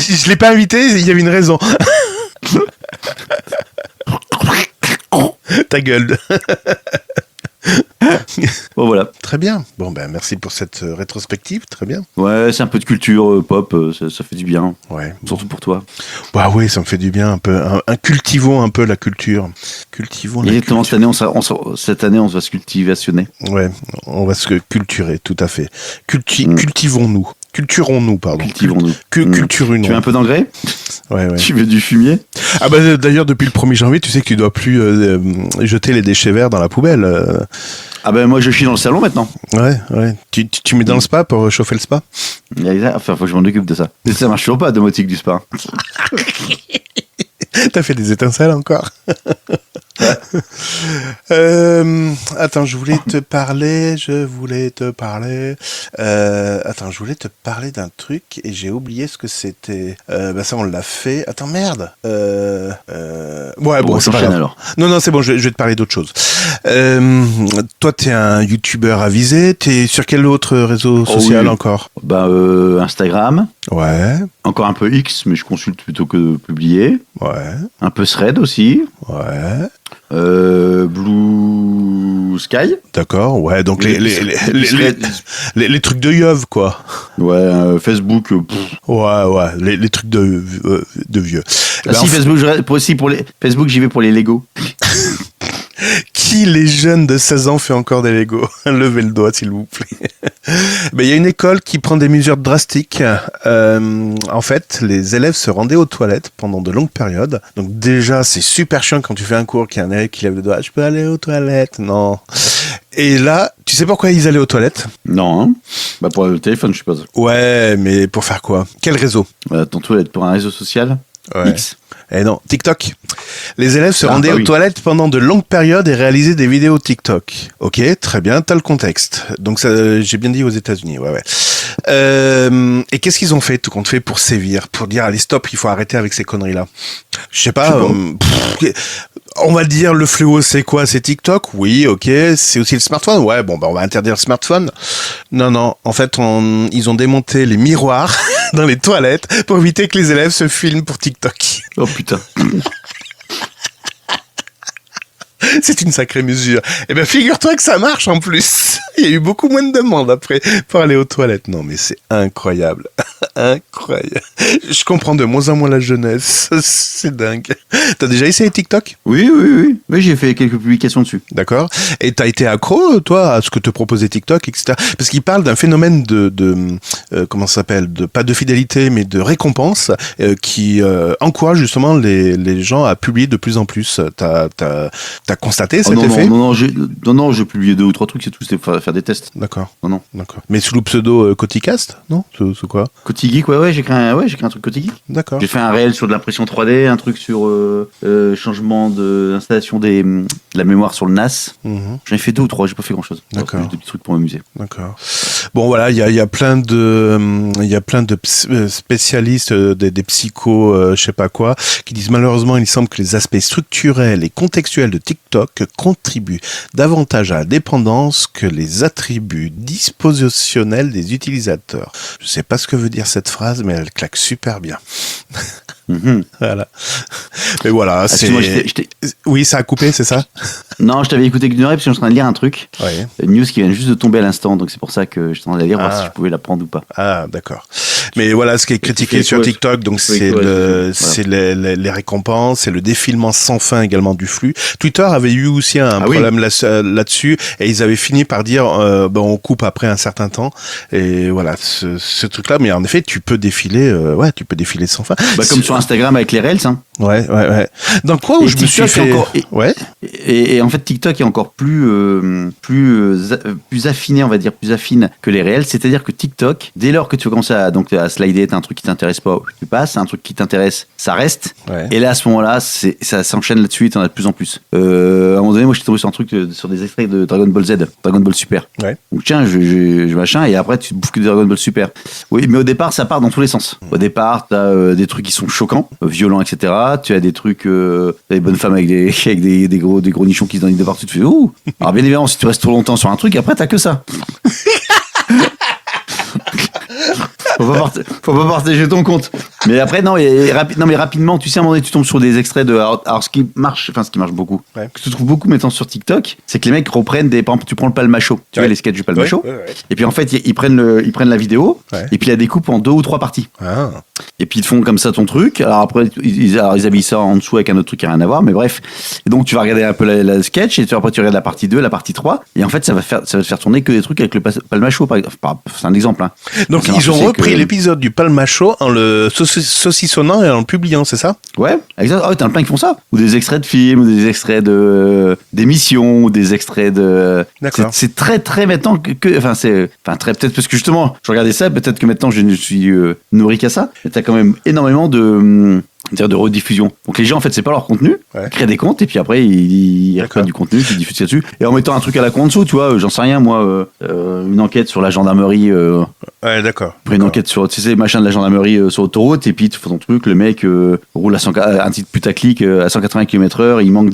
[SPEAKER 2] Je l'ai pas invité, il y avait une raison. Ta gueule.
[SPEAKER 3] Bon voilà.
[SPEAKER 2] Très bien. Bon merci pour cette rétrospective, très bien.
[SPEAKER 3] Ouais, c'est un peu de culture pop, ça fait du bien.
[SPEAKER 2] Ouais.
[SPEAKER 3] Surtout pour toi.
[SPEAKER 2] Bah oui, ça me fait du bien un peu. Cultivons un peu la culture.
[SPEAKER 3] Exactement, cette année, on va se cultivationner.
[SPEAKER 2] Ouais, on va se culturer, tout à fait. Cultivons-nous. Culturons-nous, pardon.
[SPEAKER 3] Cultivons-nous.
[SPEAKER 2] Culturons-nous.
[SPEAKER 3] Tu veux un peu d'engrais?
[SPEAKER 2] Ouais.
[SPEAKER 3] Tu veux du fumier? Ah
[SPEAKER 2] D'ailleurs, depuis le 1er janvier, tu sais que tu dois plus jeter les déchets verts dans la poubelle.
[SPEAKER 3] Ah moi je chie dans le salon maintenant.
[SPEAKER 2] Ouais. Tu mets dans le spa pour chauffer le spa?
[SPEAKER 3] Enfin, faut que je m'en occupe de ça. Mais ça marche toujours pas, domotique du spa.
[SPEAKER 2] T'as fait des étincelles encore? Attends, je voulais te parler d'un truc et j'ai oublié ce que c'était. Ça on l'a fait. Attends, merde. Ouais, bon, c'est pas grave.
[SPEAKER 3] Alors.
[SPEAKER 2] Non, c'est bon, je vais te parler d'autre chose. Toi, t'es un youtubeur avisé. T'es sur quel autre réseau social encore?
[SPEAKER 3] Instagram.
[SPEAKER 2] Ouais.
[SPEAKER 3] Encore un peu X, mais je consulte plutôt que de publier.
[SPEAKER 2] Ouais.
[SPEAKER 3] Un peu Thread aussi.
[SPEAKER 2] Ouais.
[SPEAKER 3] Blue Sky.
[SPEAKER 2] D'accord, ouais, donc les trucs de Yov, quoi.
[SPEAKER 3] Ouais, Facebook.
[SPEAKER 2] Ouais, les trucs de vieux.
[SPEAKER 3] Facebook, j'y vais pour les Lego.
[SPEAKER 2] Qui les jeunes de 16 ans fait encore des Lego? Levez le doigt, s'il vous plaît. Il y a une école qui prend des mesures drastiques. En fait, les élèves se rendaient aux toilettes pendant de longues périodes. Donc déjà, c'est super chiant quand tu fais un cours qu'il y a un élève qui lève le doigt. Je peux aller aux toilettes? Non. Et là, tu sais pourquoi ils allaient aux toilettes?
[SPEAKER 3] Non, hein. Pour le téléphone, je suppose.
[SPEAKER 2] Ouais, mais pour faire quoi? Quel réseau?
[SPEAKER 3] Ton toilette pour un réseau social?
[SPEAKER 2] Ouais.
[SPEAKER 3] X.
[SPEAKER 2] Eh non, TikTok. Les élèves se rendaient
[SPEAKER 3] bah
[SPEAKER 2] aux
[SPEAKER 3] oui.
[SPEAKER 2] toilettes pendant de longues périodes et réalisaient des vidéos TikTok. Ok, très bien, t'as le contexte. Donc ça, j'ai bien dit aux États-Unis, ouais. Et qu'est-ce qu'ils ont fait, tout compte fait, pour sévir, pour dire allez stop, il faut arrêter avec ces conneries-là. Je sais pas. On va dire le fléau, c'est quoi? C'est TikTok? Oui, ok. C'est aussi le smartphone? Ouais, bon, bah on va interdire le smartphone. Non. En fait, ils ont démonté les miroirs dans les toilettes pour éviter que les élèves se filment pour TikTok.
[SPEAKER 3] Oh putain.
[SPEAKER 2] C'est une sacrée mesure. Eh ben, figure-toi que ça marche en plus. Il y a eu beaucoup moins de demandes après pour aller aux toilettes. Non, mais c'est incroyable. Incroyable. Je comprends de moins en moins la jeunesse. C'est dingue. T'as déjà essayé TikTok?
[SPEAKER 3] Oui. Oui, j'ai fait quelques publications dessus.
[SPEAKER 2] D'accord. Et t'as été accro, toi, à ce que te proposait TikTok, etc. Parce qu'il parle d'un phénomène comment ça s'appelle, pas de fidélité, mais de récompense, qui encourage justement les gens à publier de plus en plus. T'as constaté cet effet?
[SPEAKER 3] Non, j'ai publié 2 ou 3 trucs, c'est tout, c'était faire des tests.
[SPEAKER 2] D'accord.
[SPEAKER 3] Non.
[SPEAKER 2] D'accord. Mais sous le pseudo Coticast, non? C'est quoi?
[SPEAKER 3] Côté Geek, ouais, j'ai créé un truc Côté Geek.
[SPEAKER 2] D'accord.
[SPEAKER 3] J'ai fait un réel sur de l'impression 3D, un truc sur changement d'installation de la mémoire sur le NAS.
[SPEAKER 2] Mhm.
[SPEAKER 3] J'en ai fait 2 ou 3, j'ai pas fait grand chose.
[SPEAKER 2] D'accord.
[SPEAKER 3] Juste des petits trucs pour m'amuser.
[SPEAKER 2] D'accord. Bon voilà, il y a plein de spécialistes, des psychos, je sais pas quoi, qui disent malheureusement il semble que les aspects structurels et contextuels de TikTok contribuent davantage à la dépendance que les attributs dispositionnels des utilisateurs. Je sais pas ce que veut dire cette phrase, mais elle claque super bien.
[SPEAKER 3] Mhm.
[SPEAKER 2] Voilà. Mais voilà,
[SPEAKER 3] Excuse-moi,
[SPEAKER 2] Oui, ça a coupé, c'est ça?
[SPEAKER 3] Non, je t'avais écouté qu'une oreille parce que je suis en train de lire un truc.
[SPEAKER 2] Ouais.
[SPEAKER 3] Une news qui vient juste de tomber à l'instant, donc c'est pour ça que je suis en train de la lire, voir
[SPEAKER 2] Ah.
[SPEAKER 3] si je pouvais la prendre ou pas.
[SPEAKER 2] Ah, d'accord. Mais voilà, ce qui est critiqué
[SPEAKER 3] fait
[SPEAKER 2] sur
[SPEAKER 3] quoi,
[SPEAKER 2] TikTok, donc
[SPEAKER 3] fait
[SPEAKER 2] c'est
[SPEAKER 3] quoi,
[SPEAKER 2] c'est les récompenses, c'est le défilement sans fin également du flux. Twitter avait eu aussi un problème là-dessus, et ils avaient fini par dire, on coupe après un certain temps, et voilà, ce truc-là. Mais en effet, tu peux défiler, sans fin.
[SPEAKER 3] Comme sur Instagram avec les Reels, hein.
[SPEAKER 2] Ouais. Dans quoi où
[SPEAKER 3] Et
[SPEAKER 2] je me suis
[SPEAKER 3] TikTok
[SPEAKER 2] fait...
[SPEAKER 3] encore-
[SPEAKER 2] Ouais.
[SPEAKER 3] Et en fait, TikTok est encore plus affiné, on va dire, plus affine que les réels. C'est-à-dire que TikTok, dès lors que tu commences à slider, t'as un truc qui t'intéresse pas, tu passes, un truc qui t'intéresse, ça reste.
[SPEAKER 2] Ouais.
[SPEAKER 3] Et là, à ce moment-là, ça s'enchaîne là-dessus et t'en as de plus en plus. À un moment donné, moi, je suis tombé sur un truc, sur des extraits de Dragon Ball Z, Dragon Ball Super.
[SPEAKER 2] Ouais.
[SPEAKER 3] Donc tiens, je machin, et après, tu bouffes que des Dragon Ball Super. Oui, mais au départ, ça part dans tous les sens. Au départ, t'as des trucs qui sont choquants, violents, etc. Tu as des trucs, des bonnes femmes avec des gros nichons qui se donnent de partout. Tu fais ouh. Alors bien évidemment, si tu restes trop longtemps sur un truc, après t'as que ça. Faut pas partager ton compte. Mais après, non, mais rapidement, tu sais, à un moment donné, tu tombes sur des extraits de. Alors, ce qui marche beaucoup,
[SPEAKER 2] Ouais.
[SPEAKER 3] que tu trouves beaucoup maintenant sur TikTok, c'est que les mecs reprennent par exemple, tu prends le Palmacho, tu vois les sketchs du Palmacho,
[SPEAKER 2] Ouais.
[SPEAKER 3] et puis en fait, ils prennent la vidéo,
[SPEAKER 2] Ouais.
[SPEAKER 3] et puis ils la découpent en 2 ou 3 parties.
[SPEAKER 2] Ah.
[SPEAKER 3] Et puis ils te font comme ça ton truc. Alors après, ils habillent ça en dessous avec un autre truc qui n'a rien à voir, mais bref. Et donc tu vas regarder un peu la sketch, et après tu regardes la partie 2, la partie 3, et en fait, ça va te faire tourner que des trucs avec le Palmacho, par exemple. C'est un exemple, hein.
[SPEAKER 2] Donc
[SPEAKER 3] Ça
[SPEAKER 2] ils
[SPEAKER 3] marche
[SPEAKER 2] ont
[SPEAKER 3] aussi
[SPEAKER 2] repris
[SPEAKER 3] que-
[SPEAKER 2] l'épisode du Palmacho en le saucissonnant et en le publiant, c'est ça?
[SPEAKER 3] Ouais, exact. Ah ouais, t'as plein qui font ça. Ou des extraits de films, ou des extraits d'émissions, ou des extraits de.
[SPEAKER 2] D'accord.
[SPEAKER 3] C'est très, très maintenant très, peut-être parce que justement, je regardais ça, peut-être que maintenant je ne suis nourri qu'à ça. Mais t'as quand même énormément de rediffusion. Donc les gens, en fait, c'est pas leur contenu,
[SPEAKER 2] Ouais.
[SPEAKER 3] ils créent des comptes, et puis après, ils
[SPEAKER 2] D'accord.
[SPEAKER 3] reprennent du contenu, ils diffusent là-dessus. Et en mettant un truc à la con en dessous, tu vois, j'en sais rien, moi, une enquête sur la gendarmerie,
[SPEAKER 2] Ouais, d'accord.
[SPEAKER 3] après une enquête sur, tu sais, machin de la gendarmerie sur l'autoroute, et puis tu fais ton truc, le mec roule un titre putaclic à 180 km/h, il manque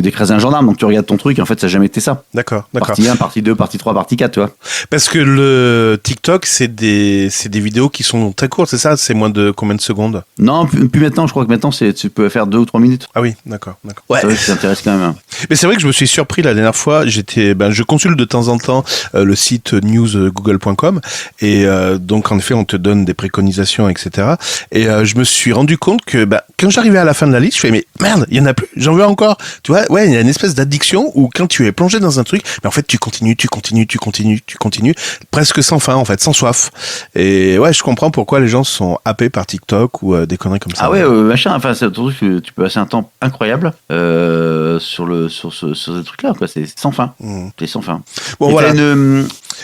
[SPEAKER 3] d'écraser un gendarme, donc tu regardes ton truc, et en fait, ça n'a jamais été ça.
[SPEAKER 2] D'accord.
[SPEAKER 3] Partie 1, partie 2, partie 3, partie 4, tu vois.
[SPEAKER 2] Parce que le TikTok, c'est des vidéos qui sont très courtes, c'est ça? C'est moins de combien de secondes?
[SPEAKER 3] Non, plus maintenant, je crois que maintenant, tu peux faire 2 ou 3 minutes.
[SPEAKER 2] Ah oui, d'accord.
[SPEAKER 3] Ouais. C'est vrai que ça t'intéresse quand même. Hein.
[SPEAKER 2] Mais c'est vrai que je me suis surpris la dernière fois. Je consulte de temps en temps le site newsgoogle.com et donc en effet on te donne des préconisations, etc. Et je me suis rendu compte que quand j'arrivais à la fin de la liste, je fais mais merde, il y en a plus, j'en veux encore. Tu vois, ouais, il y a une espèce d'addiction où quand tu es plongé dans un truc, mais en fait tu continues, presque sans fin en fait, sans soif. Et ouais, je comprends pourquoi les gens sont happés par TikTok ou des conneries comme ça.
[SPEAKER 3] Ah ouais, machin, enfin, c'est un truc que tu peux passer un temps incroyable sur ce truc-là, quoi. C'est sans fin.
[SPEAKER 2] Mmh.
[SPEAKER 3] C'est sans fin.
[SPEAKER 2] Bon
[SPEAKER 3] Et
[SPEAKER 2] voilà.
[SPEAKER 3] t'as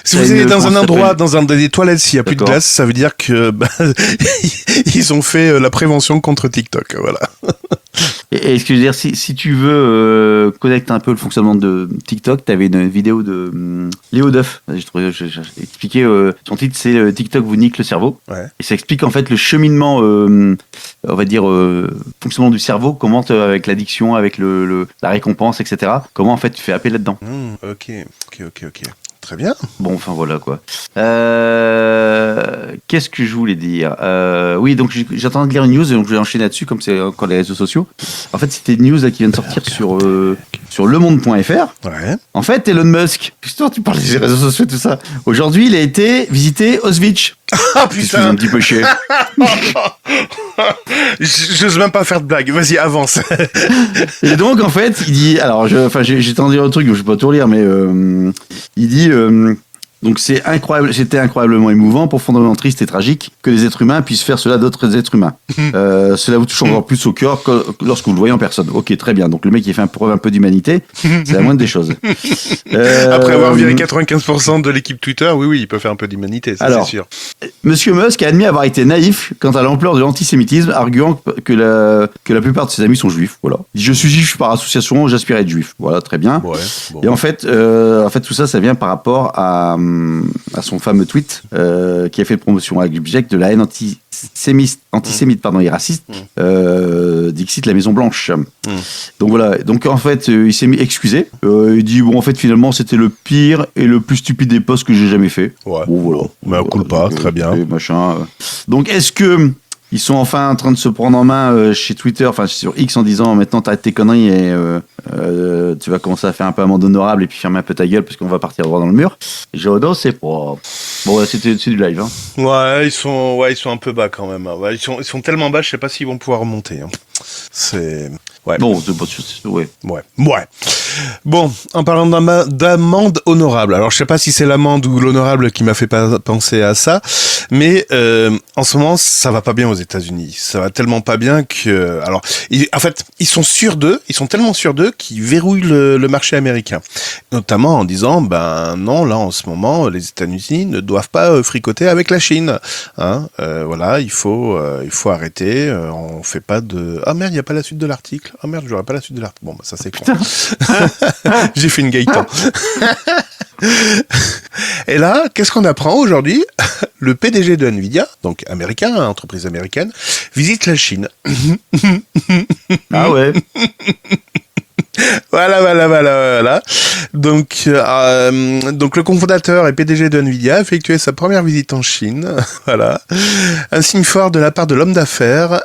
[SPEAKER 2] Si vous allez dans un
[SPEAKER 3] comment ça
[SPEAKER 2] endroit,
[SPEAKER 3] s'appelle
[SPEAKER 2] dans un des toilettes, s'il n'y a plus de
[SPEAKER 3] D'accord.
[SPEAKER 2] glace, ça veut dire que ils ont fait la prévention contre TikTok. Voilà.
[SPEAKER 3] Et ce que je veux dire, si tu veux connecter un peu le fonctionnement de TikTok, tu avais une vidéo de Léo Duff. J'ai expliqué, son titre, c'est TikTok vous nique le cerveau.
[SPEAKER 2] Ouais.
[SPEAKER 3] Et ça explique en fait le cheminement, on va dire, fonctionnement du cerveau, comment avec l'addiction, avec la récompense, etc. Comment en fait tu fais appel là-dedans.
[SPEAKER 2] Ok. Très bien.
[SPEAKER 3] Bon, enfin voilà quoi. Qu'est-ce que je voulais dire Oui, donc j'attendais de lire une news, donc je vais enchaîner là-dessus, comme c'est encore les réseaux sociaux. En fait, c'était une news là, qui vient de sortir sur lemonde.fr.
[SPEAKER 2] Ouais.
[SPEAKER 3] En fait, Elon Musk, putain, tu parles des réseaux sociaux, tout ça. Aujourd'hui, il a été visiter Auschwitz.
[SPEAKER 2] Ah
[SPEAKER 3] Qui se fait un
[SPEAKER 2] putain.
[SPEAKER 3] petit peu chier.
[SPEAKER 2] J'ose même pas faire de blague. Vas-y, avance.
[SPEAKER 3] Et donc, en fait, il dit, alors, j'ai tendu un truc, je vais pas tout relire, mais il dit, donc c'était incroyablement émouvant, profondément triste et tragique que les êtres humains puissent faire cela à d'autres êtres humains. Cela vous touche encore plus au cœur lorsque vous le voyez en personne. Ok, très bien. Donc le mec, il fait preuve un peu d'humanité, c'est la moindre des choses.
[SPEAKER 2] Après avoir viré 95% de l'équipe Twitter, oui, il peut faire un peu d'humanité, ça
[SPEAKER 3] Alors,
[SPEAKER 2] c'est sûr.
[SPEAKER 3] Monsieur Musk a admis avoir été naïf quant à l'ampleur de l'antisémitisme, arguant que la plupart de ses amis sont juifs. Voilà. Il dit, je suis juif par association, j'aspire à être juif. Voilà, très bien.
[SPEAKER 2] Ouais, bon.
[SPEAKER 3] Et en fait, tout ça vient par rapport à son fameux tweet qui a fait promotion à l'objet de la haine antisémite et raciste, Dixit la Maison Blanche. Donc voilà. Donc en fait, il s'est mis excusé. Il dit bon, en fait, finalement, c'était le pire et le plus stupide des posts que j'ai jamais fait.
[SPEAKER 2] Ouais.
[SPEAKER 3] Bon voilà.
[SPEAKER 2] Mais à culpa, très bien.
[SPEAKER 3] Machin. Donc est-ce que ils sont enfin en train de se prendre en main chez Twitter, enfin sur X, en disant maintenant t'arrêtes tes conneries et tu vas commencer à faire un peu amende honorable et puis fermer un peu ta gueule parce qu'on va partir droit dans le mur. Et je non, c'est pas. Bon, là, c'est du live. Hein.
[SPEAKER 2] Ouais, ils sont un peu bas quand même. Ouais, ils sont tellement bas, je sais pas s'ils vont pouvoir remonter. Hein. C'est. Ouais.
[SPEAKER 3] Bon, ouais.
[SPEAKER 2] Ouais. Bon, en parlant d'amende honorable, alors je sais pas si c'est l'amende ou l'honorable qui m'a fait penser à ça, mais en ce moment ça va pas bien aux États-Unis. Ça va tellement pas bien que, alors, en fait, ils sont tellement sûrs d'eux qu'ils verrouillent le marché américain, notamment en disant, ben non, là en ce moment les États-Unis ne doivent pas fricoter avec la Chine. Hein, voilà, il faut arrêter. On fait pas de. Ah merde, il y a pas la suite de l'article. Ah merde, j'aurais pas la suite de l'article. Bon, bah, ça c'est con. J'ai fait une Gaëtan. Et là, qu'est-ce qu'on apprend aujourd'hui? Le PDG de Nvidia, donc américain, entreprise américaine, visite la Chine.
[SPEAKER 3] Ah ouais.
[SPEAKER 2] Voilà. Donc le cofondateur et PDG de Nvidia a effectué sa première visite en Chine. Voilà. Un signe fort de la part de l'homme d'affaires.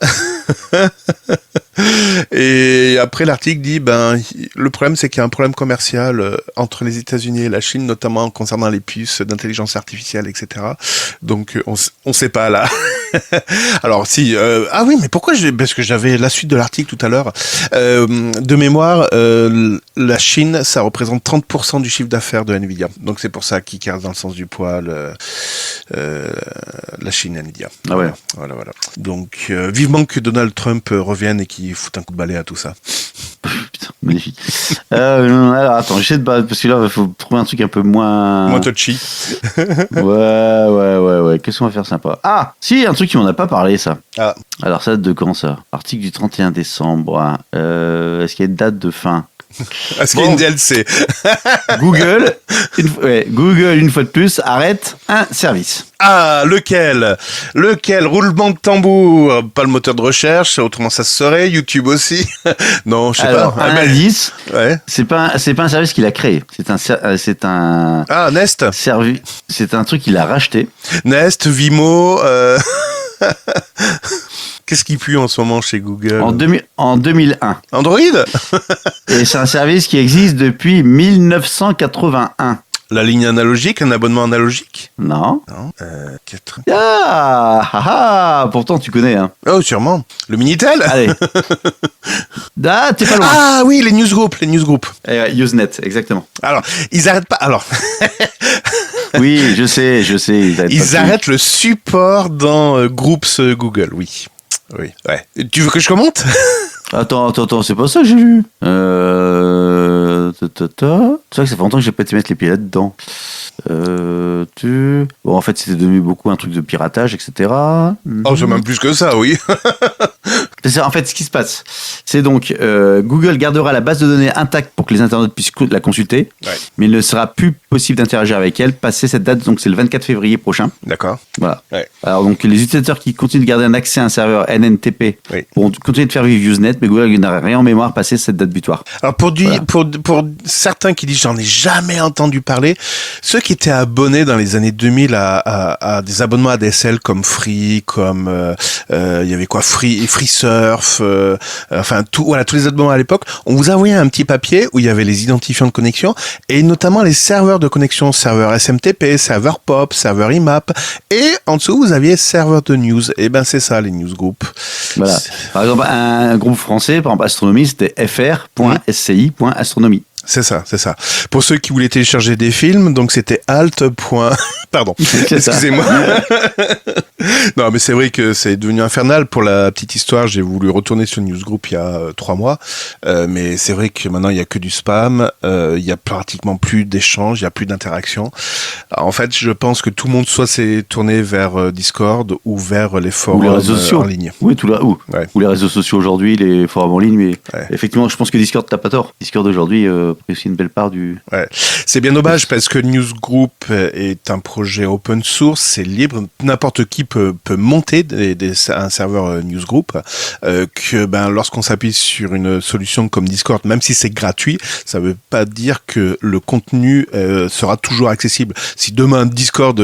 [SPEAKER 2] Et après l'article dit le problème c'est qu'il y a un problème commercial entre les États-Unis et la Chine, notamment concernant les puces d'intelligence artificielle, etc. Donc on sait pas là. Alors si ah oui, mais pourquoi parce que j'avais la suite de l'article tout à l'heure de mémoire. La Chine, ça représente 30% du chiffre d'affaires de Nvidia. Donc c'est pour ça qu'ils cassent dans le sens du poil la Chine Nvidia.
[SPEAKER 3] Ah ouais.
[SPEAKER 2] Voilà. Donc vivement que Donald Trump revienne et qu'il foute un coup de balai à tout ça.
[SPEAKER 3] Putain, magnifique. Alors attends, j'essaie de parce que là il faut trouver un truc un peu moins
[SPEAKER 2] touchy.
[SPEAKER 3] Ouais. Qu'est-ce qu'on va faire sympa? Ah, si, un truc qui m'en a pas parlé, ça.
[SPEAKER 2] Ah.
[SPEAKER 3] Alors ça date de quand, ça? Article du 31 décembre. Est-ce qu'il y a une date de fin?
[SPEAKER 2] Est-ce qu'il y a une DLC?
[SPEAKER 3] Google, une fois de plus, arrête un service.
[SPEAKER 2] Ah, lequel? Roulement de tambour. Pas le moteur de recherche, autrement ça se saurait. YouTube aussi. Non, je sais
[SPEAKER 3] Alors,
[SPEAKER 2] pas.
[SPEAKER 3] un indice,
[SPEAKER 2] Ouais.
[SPEAKER 3] c'est pas un service qu'il a créé. C'est un
[SPEAKER 2] Ah, Nest.
[SPEAKER 3] service. C'est un truc qu'il a racheté.
[SPEAKER 2] Nest, Vimo. Qu'est-ce qui pue en ce moment chez Google?
[SPEAKER 3] En 2001.
[SPEAKER 2] Android?
[SPEAKER 3] Et c'est un service qui existe depuis 1981.
[SPEAKER 2] La ligne analogique, un abonnement analogique?
[SPEAKER 3] Non.
[SPEAKER 2] Non.
[SPEAKER 3] Pourtant tu connais, hein.
[SPEAKER 2] Oh, sûrement. Le Minitel?
[SPEAKER 3] Allez. T'es pas loin.
[SPEAKER 2] Ah oui, les newsgroups.
[SPEAKER 3] Usenet, exactement.
[SPEAKER 2] Alors, ils arrêtent pas. Alors,
[SPEAKER 3] Oui, je sais.
[SPEAKER 2] ils arrêtent le support dans Groups Google, oui. Oui, ouais. Tu veux que je commente?
[SPEAKER 3] Attends, c'est pas ça que j'ai vu. C'est vrai que ça fait longtemps que j'ai pas été mettre les pieds là-dedans. Bon, en fait, c'était devenu beaucoup un truc de piratage, etc.
[SPEAKER 2] Oh, c'est même plus que ça, oui.
[SPEAKER 3] En fait, ce qui se passe, c'est donc Google gardera la base de données intacte pour que les internautes puissent la consulter, mais il ne sera plus possible d'interagir avec elle passé cette date, donc c'est le 24 février prochain.
[SPEAKER 2] D'accord.
[SPEAKER 3] Voilà.
[SPEAKER 2] Ouais.
[SPEAKER 3] Alors donc les utilisateurs qui continuent de garder un accès à un serveur NNTP pourront continuer de faire vivre Usenet, mais Google n'aura rien en mémoire passé cette date butoir.
[SPEAKER 2] Alors pour certains qui disent j'en ai jamais entendu parler, ceux qui étaient abonnés dans les années 2000 à des abonnements ADSL comme Free, comme il y avait quoi, Free Surf, enfin tous les abonnements à l'époque, on vous envoyait un petit papier où il y avait les identifiants de connexion et notamment les serveurs de connexion, serveur SMTP, serveur POP, serveur IMAP, et en dessous vous aviez serveur de news. Et ben c'est ça les newsgroups.
[SPEAKER 3] Voilà. Par exemple, un groupe français, par exemple Astronomie, c'était fr.sci.astronomie.
[SPEAKER 2] C'est ça. Pour ceux qui voulaient télécharger des films, donc c'était alt. Pardon, excusez-moi. Non, mais c'est vrai que c'est devenu infernal. Pour la petite histoire, j'ai voulu retourner sur le newsgroup il y a 3 mois, mais c'est vrai que maintenant il y a que du spam, il y a pratiquement plus d'échanges, il y a plus d'interaction. En fait, je pense que tout le monde soit s'est tourné vers Discord ou vers les forums
[SPEAKER 3] les réseaux sociaux
[SPEAKER 2] en ligne.
[SPEAKER 3] Oui, ou les réseaux sociaux aujourd'hui, les forums en ligne, mais effectivement, je pense que Discord, t'as pas tort. Discord aujourd'hui pris aussi une belle part du...
[SPEAKER 2] Ouais. C'est bien dommage parce que Newsgroup est un projet open source, c'est libre, n'importe qui peut monter un serveur Newsgroup, que lorsqu'on s'appuie sur une solution comme Discord, même si c'est gratuit, ça veut pas dire que le contenu sera toujours accessible. Si demain Discord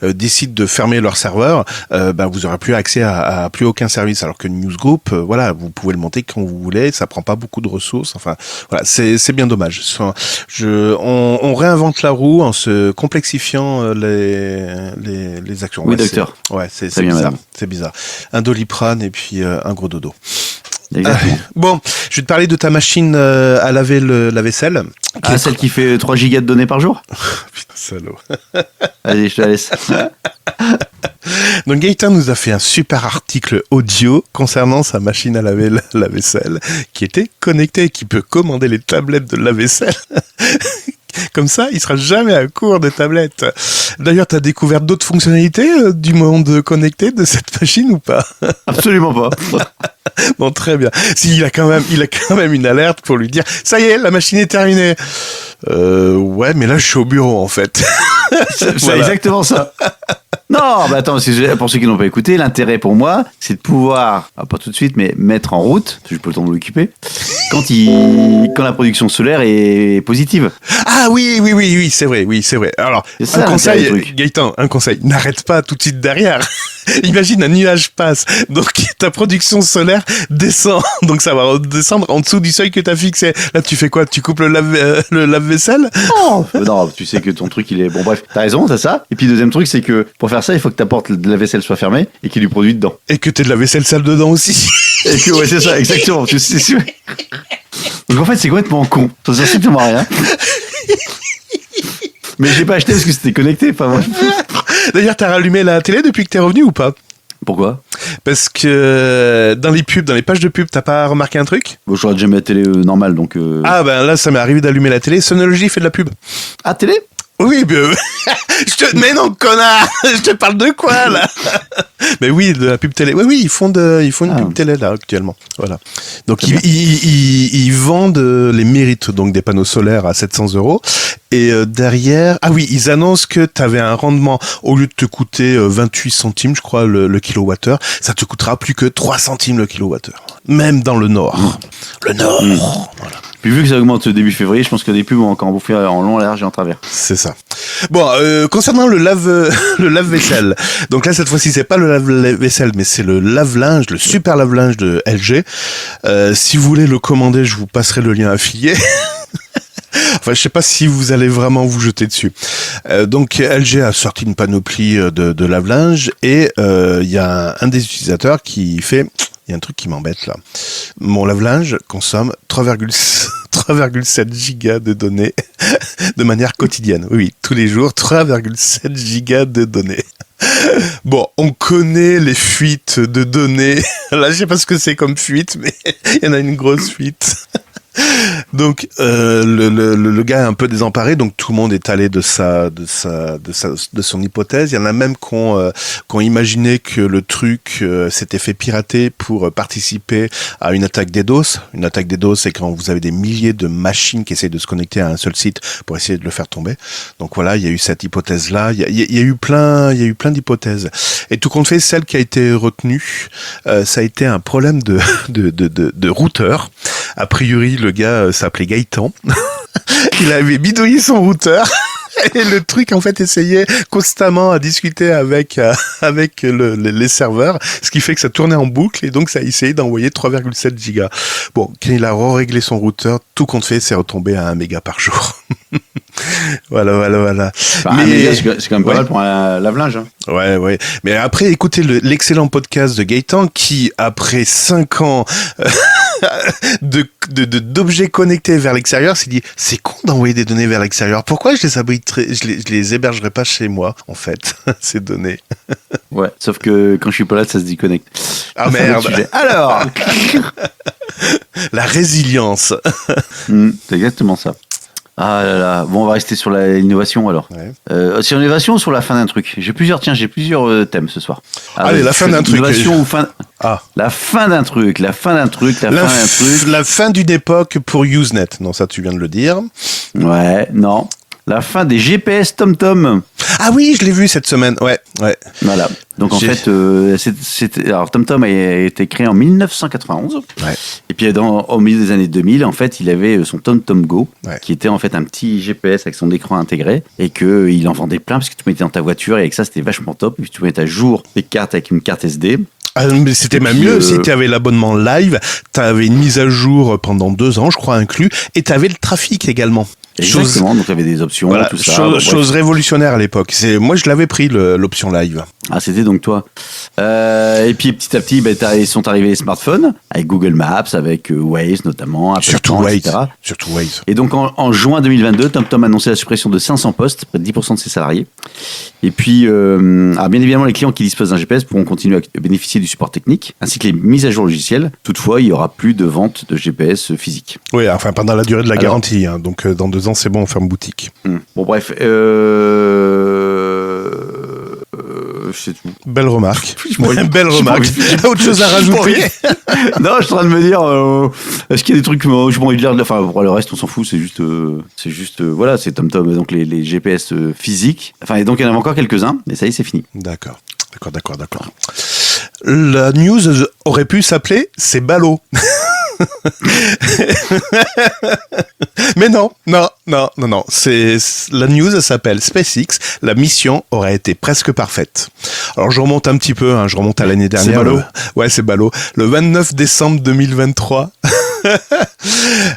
[SPEAKER 2] décide de fermer leur serveur, vous aurez plus accès à plus aucun service, alors que Newsgroup, vous pouvez le monter quand vous voulez, ça prend pas beaucoup de ressources, enfin voilà, c'est bien dommage. On réinvente la roue en se complexifiant les actions.
[SPEAKER 3] Oui, docteur.
[SPEAKER 2] C'est bizarre. C'est bizarre. Un Doliprane et puis un gros dodo.
[SPEAKER 3] Exactement.
[SPEAKER 2] Bon, je vais te parler de ta machine à laver la vaisselle.
[SPEAKER 3] Celle qui fait 3 gigas de données par jour.
[SPEAKER 2] Putain, salaud.
[SPEAKER 3] Allez, je te la laisse.
[SPEAKER 2] Donc Gaëtan nous a fait un super article audio concernant sa machine à laver la vaisselle qui était connectée, qui peut commander les tablettes de la vaisselle. Comme ça, il sera jamais à court de tablettes. D'ailleurs, tu as découvert d'autres fonctionnalités du monde connecté de cette machine ou pas?
[SPEAKER 3] Absolument pas.
[SPEAKER 2] Bon, très bien. Si, il a quand même une alerte pour lui dire « Ça y est, la machine est terminée ». Ouais, mais là, je suis au bureau, en fait.
[SPEAKER 3] C'est exactement ça. Non, attends, pour ceux qui n'ont pas écouté, l'intérêt pour moi, c'est de pouvoir, pas tout de suite, mais mettre en route, j'ai pas le temps de m'occuper, quand la production solaire est positive.
[SPEAKER 2] Ah oui, c'est vrai. Alors,
[SPEAKER 3] ça,
[SPEAKER 2] un conseil, Gaëtan, n'arrête pas tout de suite derrière. Imagine un nuage passe, donc ta production solaire descend, donc ça va redescendre en dessous du seuil que t'as fixé. Là, tu fais quoi? Tu coupes le lave-vaisselle?
[SPEAKER 3] Non, tu sais que ton truc, il est... Bon, bref, t'as raison, t'as ça. Et puis, deuxième truc, c'est que pour faire ça, il faut que ta porte de la vaisselle soit fermée et qu'il y ait du produit dedans.
[SPEAKER 2] Et que t'aies de la vaisselle sale dedans aussi.
[SPEAKER 3] Et que, c'est ça, exactement. Tu sais, donc en fait, c'est complètement con. Ça sert strictement à rien. Mais j'ai pas acheté parce que c'était connecté, pas moi.
[SPEAKER 2] D'ailleurs, t'as rallumé la télé depuis que t'es revenu ou pas?
[SPEAKER 3] Pourquoi?
[SPEAKER 2] Parce que dans les pages de pub, t'as pas remarqué un truc?
[SPEAKER 3] Bon, j'aurais déjà mis la télé normale, donc...
[SPEAKER 2] Ah là, ça m'est arrivé d'allumer la télé. Sonology fait de la pub.
[SPEAKER 3] Ah, télé?
[SPEAKER 2] Oui, mais non, connard. Je te parle de quoi, là? Mais oui, de la pub télé. Oui, ils font une pub télé, là, actuellement. Voilà. Donc, ils vendent les mérites, donc, des panneaux solaires à 700 €. Et derrière, ils annoncent que t'avais un rendement, au lieu de te coûter 28 centimes, je crois, le kilowattheure, ça te coûtera plus que 3 centimes le kilowattheure. Même dans le Nord. Le Nord. Voilà.
[SPEAKER 3] Puis vu que ça augmente début février, je pense que les pubs vont encore bouffer en long, en large et en travers.
[SPEAKER 2] C'est ça. Bon, concernant le lave-vaisselle. Donc là, cette fois-ci, c'est pas le lave-vaisselle, mais c'est le lave-linge, le super lave-linge de LG. Si vous voulez le commander, je vous passerai le lien affilié. Enfin, je sais pas si vous allez vraiment vous jeter dessus. Donc, LG a sorti une panoplie de lave-linge et il y a un des utilisateurs qui fait... Il y a un truc qui m'embête là. Mon lave-linge consomme 3,7 gigas de données de manière quotidienne. Oui, tous les jours, 3,7 gigas de données. Bon, on connaît les fuites de données. Là, je sais pas ce que c'est comme fuite, mais il y en a une grosse fuite. Donc le gars est un peu désemparé, donc tout le monde est allé de son hypothèse. Il y en a même qui ont imaginé que le truc s'était fait pirater pour participer à une attaque DDoS. Une attaque DDoS, c'est quand vous avez des milliers de machines qui essayent de se connecter à un seul site pour essayer de le faire tomber. Donc voilà, il y a eu cette hypothèse-là. Il y a eu plein d'hypothèses. Et tout compte fait, celle qui a été retenue, ça a été un problème de routeur. A priori, le gars s'appelait Gaëtan. Il avait bidouillé son routeur. Et le truc, en fait, essayait constamment à discuter avec les serveurs, ce qui fait que ça tournait en boucle, et donc ça a essayé d'envoyer 3,7 gigas. Bon, quand il a réglé son routeur, tout compte fait, c'est retombé à 1 méga par jour. Voilà.
[SPEAKER 3] Enfin, mais c'est quand même pas mal pour un lave-linge. Hein.
[SPEAKER 2] Ouais. Mais après, écoutez l'excellent podcast de Gaëtan qui, après 5 ans d'objets connectés vers l'extérieur, s'est dit, c'est con d'envoyer des données vers l'extérieur. Pourquoi je les hébergerai pas chez moi, en fait, ces données?
[SPEAKER 3] Ouais, sauf que quand je suis pas là, ça se déconnecte.
[SPEAKER 2] Ah merde.
[SPEAKER 3] Alors
[SPEAKER 2] la résilience.
[SPEAKER 3] C'est exactement ça. Ah là là, bon, on va rester sur l'innovation alors. Ouais. Sur l'innovation ou sur la fin d'un truc? J'ai plusieurs thèmes ce soir.
[SPEAKER 2] Allez, la fin d'un truc.
[SPEAKER 3] Innovation ou fin... La fin d'un truc. La
[SPEAKER 2] fin d'une époque pour Usenet. Non, ça tu viens de le dire.
[SPEAKER 3] Ouais, non. La fin des GPS TomTom.
[SPEAKER 2] Ah oui, je l'ai vu cette semaine. Ouais.
[SPEAKER 3] Voilà. Donc en fait, alors TomTom a été créé en 1991. Ouais. Et puis au milieu des années 2000, en fait, il avait son TomTom Go, qui était en fait un petit GPS avec son écran intégré, et que il en vendait plein parce que tu mettais dans ta voiture et avec ça c'était vachement top. Et puis tu mettais à jour tes cartes avec une carte SD.
[SPEAKER 2] Ah, mais c'était même mieux, si tu avais l'abonnement live, tu avais une mise à jour pendant 2 ans, je crois, inclus, et tu avais le trafic également.
[SPEAKER 3] Exactement, donc tu avais des options,
[SPEAKER 2] voilà,
[SPEAKER 3] tout ça.
[SPEAKER 2] Chose révolutionnaire à l'époque. Moi, je l'avais pris, l'option live.
[SPEAKER 3] Ah, c'était donc toi. Et puis petit à petit, sont arrivés les smartphones, avec Google Maps, avec Waze notamment,
[SPEAKER 2] surtout Waze,
[SPEAKER 3] etc.
[SPEAKER 2] Surtout Waze.
[SPEAKER 3] Et donc en juin 2022, TomTom a annoncé la suppression de 500 postes, près de 10% de ses salariés. Et puis, bien évidemment, les clients qui disposent d'un GPS pourront continuer à bénéficier du support technique, ainsi que les mises à jour logicielles. Toutefois, il n'y aura plus de vente de GPS physique.
[SPEAKER 2] Oui, enfin pendant la durée de la garantie. Hein, donc dans 2 ans, c'est bon, on ferme boutique.
[SPEAKER 3] Bon, bref. C'est tout.
[SPEAKER 2] Belle remarque. Belle remarque. Autre chose à rajouter?
[SPEAKER 3] Non, je suis en train de me dire, est-ce qu'il y a des trucs que j'ai pas envie de lire? Enfin, pour le reste, on s'en fout. C'est juste, voilà, c'est TomTom, donc les GPS physiques. Enfin, et donc il y en avait encore quelques-uns, mais ça y est, c'est fini.
[SPEAKER 2] D'accord. La news aurait pu s'appeler C'est ballot. Mais non. La news s'appelle SpaceX. La mission aurait été presque parfaite. Alors je remonte un petit peu, je remonte à l'année dernière.
[SPEAKER 3] C'est ballot.
[SPEAKER 2] Ouais, c'est ballot. Le 29 décembre 2023.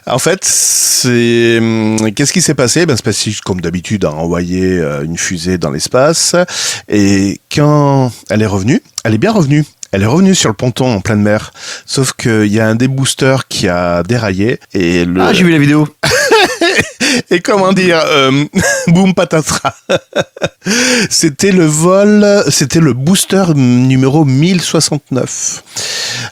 [SPEAKER 2] En fait, qu'est-ce qui s'est passé? SpaceX, comme d'habitude, a envoyé une fusée dans l'espace. Et quand elle est revenue, elle est bien revenue. Elle est revenue sur le ponton en pleine mer, sauf qu'il y a un des boosters qui a déraillé et
[SPEAKER 3] Ah, j'ai vu la vidéo.
[SPEAKER 2] Et comment dire, boum patatras. C'était le booster numéro 1069.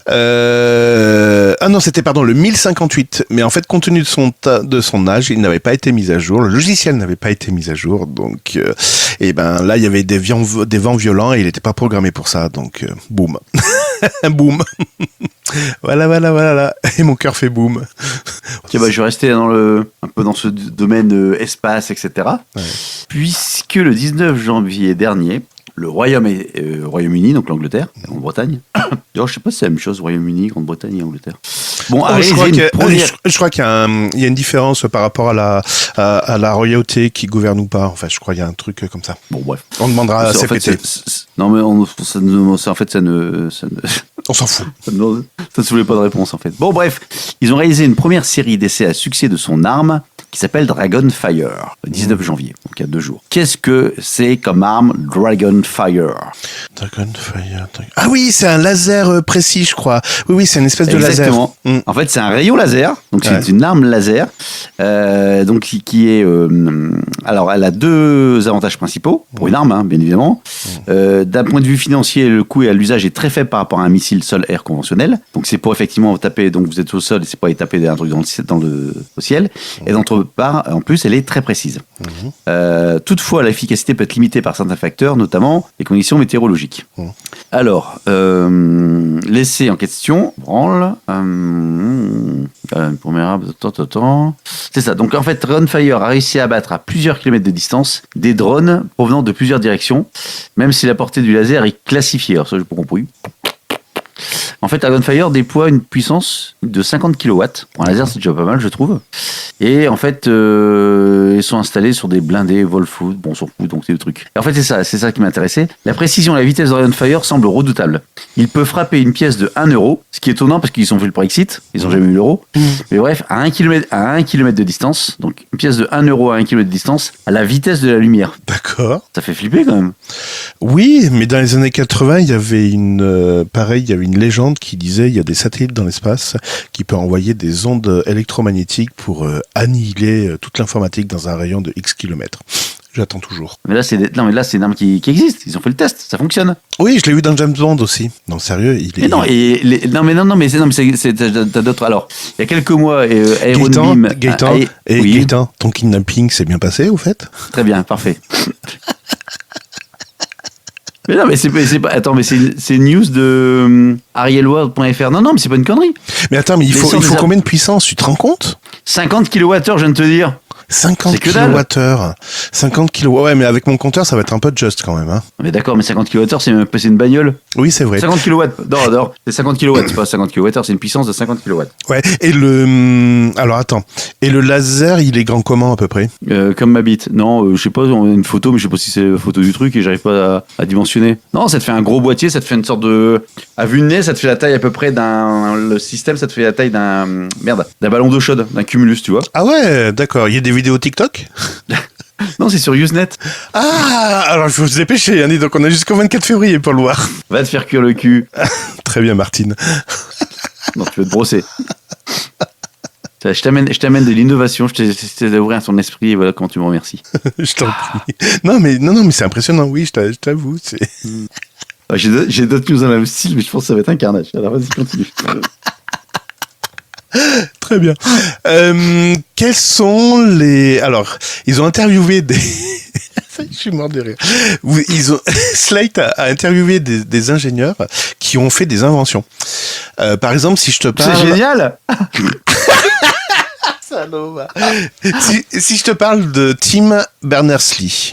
[SPEAKER 2] Ah non, c'était le 1058. Mais en fait, compte tenu de son âge, il n'avait pas été mis à jour. Le logiciel n'avait pas été mis à jour. Donc, là, il y avait des vents violents et il n'était pas programmé pour ça. Donc, boum. Boum. Voilà. Et mon cœur fait boum.
[SPEAKER 3] Ok, je vais rester un peu dans ce domaine espace, etc. Ouais. Puisque le 19 janvier dernier, le Royaume-Uni, donc l'Angleterre, Grande-Bretagne. D'ailleurs, je sais pas si c'est la même chose, Royaume-Uni, Grande-Bretagne et Angleterre. Bon,
[SPEAKER 2] je crois qu'il y a une différence par rapport à la royauté qui gouverne ou pas. En fait, je crois qu'il y a un truc comme ça.
[SPEAKER 3] Bon, bref.
[SPEAKER 2] On demandera à CPT.
[SPEAKER 3] Non, mais en fait, ça ne...
[SPEAKER 2] On s'en fout.
[SPEAKER 3] Ça ne voulait pas de réponse, en fait. Bon, bref. Ils ont réalisé une première série d'essais à succès de son arme qui s'appelle Dragonfire, le 19 janvier, donc il y a 2 jours. Qu'est-ce que c'est comme arme Dragonfire?
[SPEAKER 2] Ah oui, c'est un laser précis, je crois. Oui, c'est une espèce de
[SPEAKER 3] Exactement.
[SPEAKER 2] laser.
[SPEAKER 3] En fait, c'est un rayon laser, donc
[SPEAKER 2] Ouais.
[SPEAKER 3] c'est une arme laser, donc qui est. Alors, elle a 2 avantages principaux pour une arme, hein, bien évidemment. D'un point de vue financier, le coût et à l'usage est très faible par rapport à un missile sol-air conventionnel. Donc, c'est pour effectivement taper. Donc, vous êtes au sol, et c'est pour aller taper un truc au ciel. Et d'autre part, en plus, elle est très précise. Toutefois, l'efficacité peut être limitée par certains facteurs, notamment les conditions météorologiques. Alors, l'essai en question, branle. Première arme, c'est ça. Donc en fait, Dragonfire a réussi à abattre à plusieurs kilomètres de distance des drones provenant de plusieurs directions, même si la portée du laser est classifiée. Alors ça, j'ai pas compris. En fait, Dragonfire déploie une puissance de 50 kW. Pour un laser, c'est déjà pas mal, je trouve. Et en fait, ils sont installés sur des blindés Volfoot. Bon, on s'en fout, donc c'est le truc. Et en fait, c'est ça qui m'intéressait. La précision et la vitesse de Dragonfire semblent redoutables. Il peut frapper une pièce de 1 euro, ce qui est étonnant parce qu'ils ont fait le Brexit. Ils ont jamais eu l'euro. Mais bref, à 1 km de distance, donc une pièce de 1 euro à 1 km de distance, à la vitesse de la lumière.
[SPEAKER 2] D'accord.
[SPEAKER 3] Ça fait flipper quand même.
[SPEAKER 2] Oui, mais dans les années 80, il y avait il y avait une légende qui disait il y a des satellites dans l'espace qui peuvent envoyer des ondes électromagnétiques pour annihiler toute l'informatique dans un rayon de X kilomètres. J'attends toujours.
[SPEAKER 3] Mais là, c'est une arme qui existe. Ils ont fait le test. Ça fonctionne.
[SPEAKER 2] Oui, je l'ai eu dans James Bond aussi. Non, sérieux, il est...
[SPEAKER 3] T'as d'autres. Alors, il y a quelques mois, Iron Beam.
[SPEAKER 2] Gaëtan, ton kidnapping s'est bien passé, au fait?
[SPEAKER 3] Très bien, parfait. Mais non, mais c'est pas. Attends, mais c'est une news de arielworld.fr. Non, mais c'est pas une connerie.
[SPEAKER 2] Mais attends, mais il faut combien de puissance? Tu te rends compte?
[SPEAKER 3] 50 kWh, je viens de te dire.
[SPEAKER 2] 50 kWh. 50 kWh. Ouais, mais avec mon compteur, ça va être un peu juste quand même. Hein.
[SPEAKER 3] Mais d'accord, mais 50 kWh, c'est une bagnole.
[SPEAKER 2] Oui, c'est vrai.
[SPEAKER 3] 50 kW. Non, c'est 50 kW, c'est pas 50 kWh, c'est une puissance de 50 kW.
[SPEAKER 2] Ouais, alors attends. Et le laser, il est grand comment à peu près?
[SPEAKER 3] Comme ma bite. Non, je sais pas, on a une photo, mais je sais pas si c'est la photo du truc et j'arrive pas à dimensionner. Non, ça te fait un gros boîtier, ça te fait une sorte de. À vue de nez, ça te fait la taille à peu près le système, ça te fait la taille d'un ballon d'eau chaude, d'un cumulus, tu vois.
[SPEAKER 2] Ah ouais, d'accord. Il y a des vidéos TikTok?
[SPEAKER 3] Non, c'est sur Usenet.
[SPEAKER 2] Ah, alors je vais vous dépêcher, hein, donc on a jusqu'au 24 février pour le voir.
[SPEAKER 3] Va te faire cuire le cul.
[SPEAKER 2] Très bien, Martine.
[SPEAKER 3] Non, tu veux te brosser. Je t'amène de l'innovation, je t'ai d'ouvrir ton esprit et voilà comment tu me remercies.
[SPEAKER 2] Je t'en prie. Non, mais c'est impressionnant, oui, je t'avoue.
[SPEAKER 3] J'ai d'autres news dans le même style, mais je pense que ça va être un carnage. Alors vas-y, continue.
[SPEAKER 2] Très bien. Quels sont les... Alors, ils ont interviewé des... Je suis mort de rire. Slate a interviewé des ingénieurs qui ont fait des inventions. Par exemple, si je te parle...
[SPEAKER 3] C'est génial.
[SPEAKER 2] Si je te parle de Tim Berners-Lee,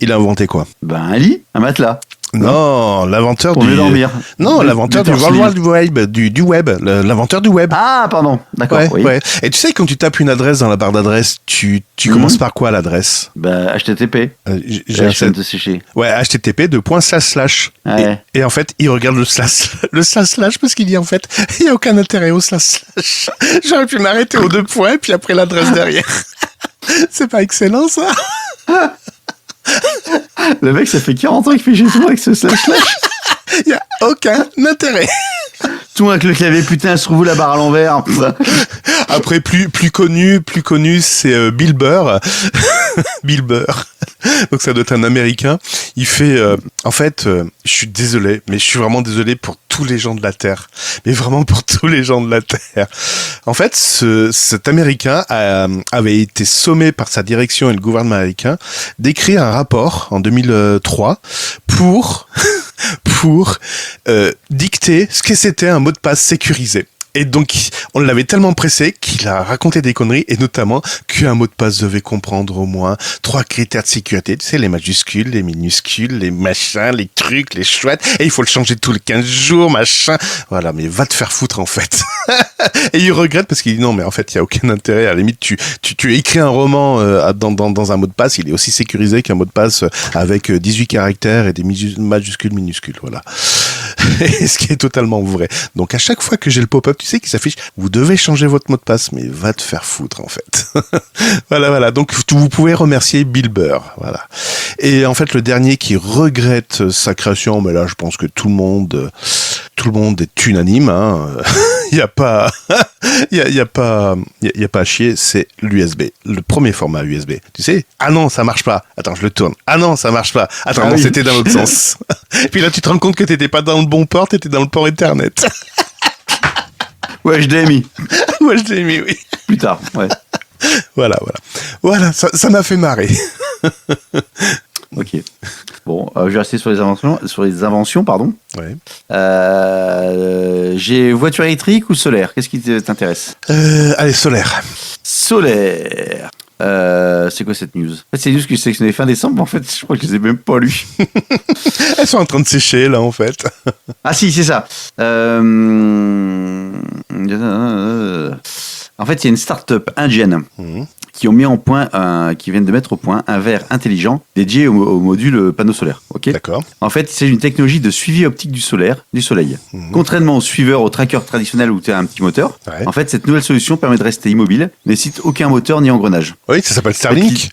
[SPEAKER 2] il a inventé quoi?
[SPEAKER 3] Un lit, un matelas.
[SPEAKER 2] Non, l'inventeur
[SPEAKER 3] pour mieux dormir.
[SPEAKER 2] Non, l'inventeur du World Wide Web, du web, l'inventeur du web.
[SPEAKER 3] Ah, pardon. D'accord.
[SPEAKER 2] Ouais,
[SPEAKER 3] oui.
[SPEAKER 2] ouais. Et tu sais, quand tu tapes une adresse dans la barre d'adresse, tu commences par quoi l'adresse?
[SPEAKER 3] HTTP.
[SPEAKER 2] J'ai
[SPEAKER 3] je viens de te sécher.
[SPEAKER 2] Ouais, HTTP //
[SPEAKER 3] Ouais.
[SPEAKER 2] Et en fait, il regarde le // parce qu'il dit en fait, il n'y a aucun intérêt au //. J'aurais // m'arrêter aux 2 points, puis après l'adresse derrière. C'est pas excellent, ça?
[SPEAKER 3] Le mec, ça fait 40 ans qu'il fait chez toi avec ce //
[SPEAKER 2] Il n'y a aucun intérêt.
[SPEAKER 3] Tout avec le clavier, putain, se trouve la barre à l'envers.
[SPEAKER 2] Après, plus connu, c'est Bill Burr. Bill Burr. Donc ça doit être un Américain. Il fait... en fait, je suis désolé, mais je suis vraiment désolé pour tous les gens de la Terre. Mais vraiment pour tous les gens de la Terre. En fait, cet Américain avait été sommé par sa direction et le gouvernement américain d'écrire un rapport en 2003 pour dicter ce que c'était un mot de passe sécurisé. Et donc, on l'avait tellement pressé qu'il a raconté des conneries, et notamment qu'un mot de passe devait comprendre au moins 3 critères de sécurité. Tu sais, les majuscules, les minuscules, les machins, les trucs, les chouettes. Et il faut le changer tous les 15 jours, machin. Voilà, mais va te faire foutre, en fait. Et il regrette parce qu'il dit non, mais en fait, il n'y a aucun intérêt. À la limite, tu écris un roman dans un mot de passe, il est aussi sécurisé qu'un mot de passe avec 18 caractères et des majuscules, minuscules. Voilà. Et ce qui est totalement vrai. Donc à chaque fois que j'ai le pop-up, tu sais, qui s'affiche, vous devez changer votre mot de passe, mais va te faire foutre en fait. Voilà. Donc vous pouvez remercier Bill Burr. Voilà. Et en fait, le dernier qui regrette sa création, mais là, je pense que tout le monde est unanime. Hein. Il y a pas à chier. C'est l'USB, le premier format USB. Tu sais? Ah non, ça marche pas. Attends, je le tourne. Ah non, ça marche pas. Attends, non, c'était dans l'autre sens. Puis là, tu te rends compte que t'étais pas dans le bon port, t'étais dans le port Ethernet.
[SPEAKER 3] Ouais, HDMI.
[SPEAKER 2] Moi, je l'ai mis, oui.
[SPEAKER 3] Plus tard, ouais.
[SPEAKER 2] Voilà, ça m'a fait marrer.
[SPEAKER 3] Ok. Bon, je vais rester sur les inventions, pardon.
[SPEAKER 2] Ouais.
[SPEAKER 3] J'ai voiture électrique ou solaire? Qu'est-ce qui t'intéresse?
[SPEAKER 2] Allez, solaire.
[SPEAKER 3] Solaire. C'est quoi cette news? En fait, c'est une news que j'ai sélectionnée fin décembre, mais en fait, je crois que je les ai même pas lues.
[SPEAKER 2] Elles sont en train de sécher, là, en fait.
[SPEAKER 3] Ah si, c'est ça. En fait, il y a une start-up indienne qui viennent de mettre au point un verre intelligent dédié au module panneau solaire. Ok.
[SPEAKER 2] D'accord.
[SPEAKER 3] En fait, c'est une technologie de suivi optique du soleil. Contrairement au suiveur, au tracker traditionnel où tu as un petit moteur,
[SPEAKER 2] Ouais.
[SPEAKER 3] en fait, cette nouvelle solution permet de rester immobile, ne nécessite aucun moteur ni engrenage.
[SPEAKER 2] Oui, ça s'appelle Starlink.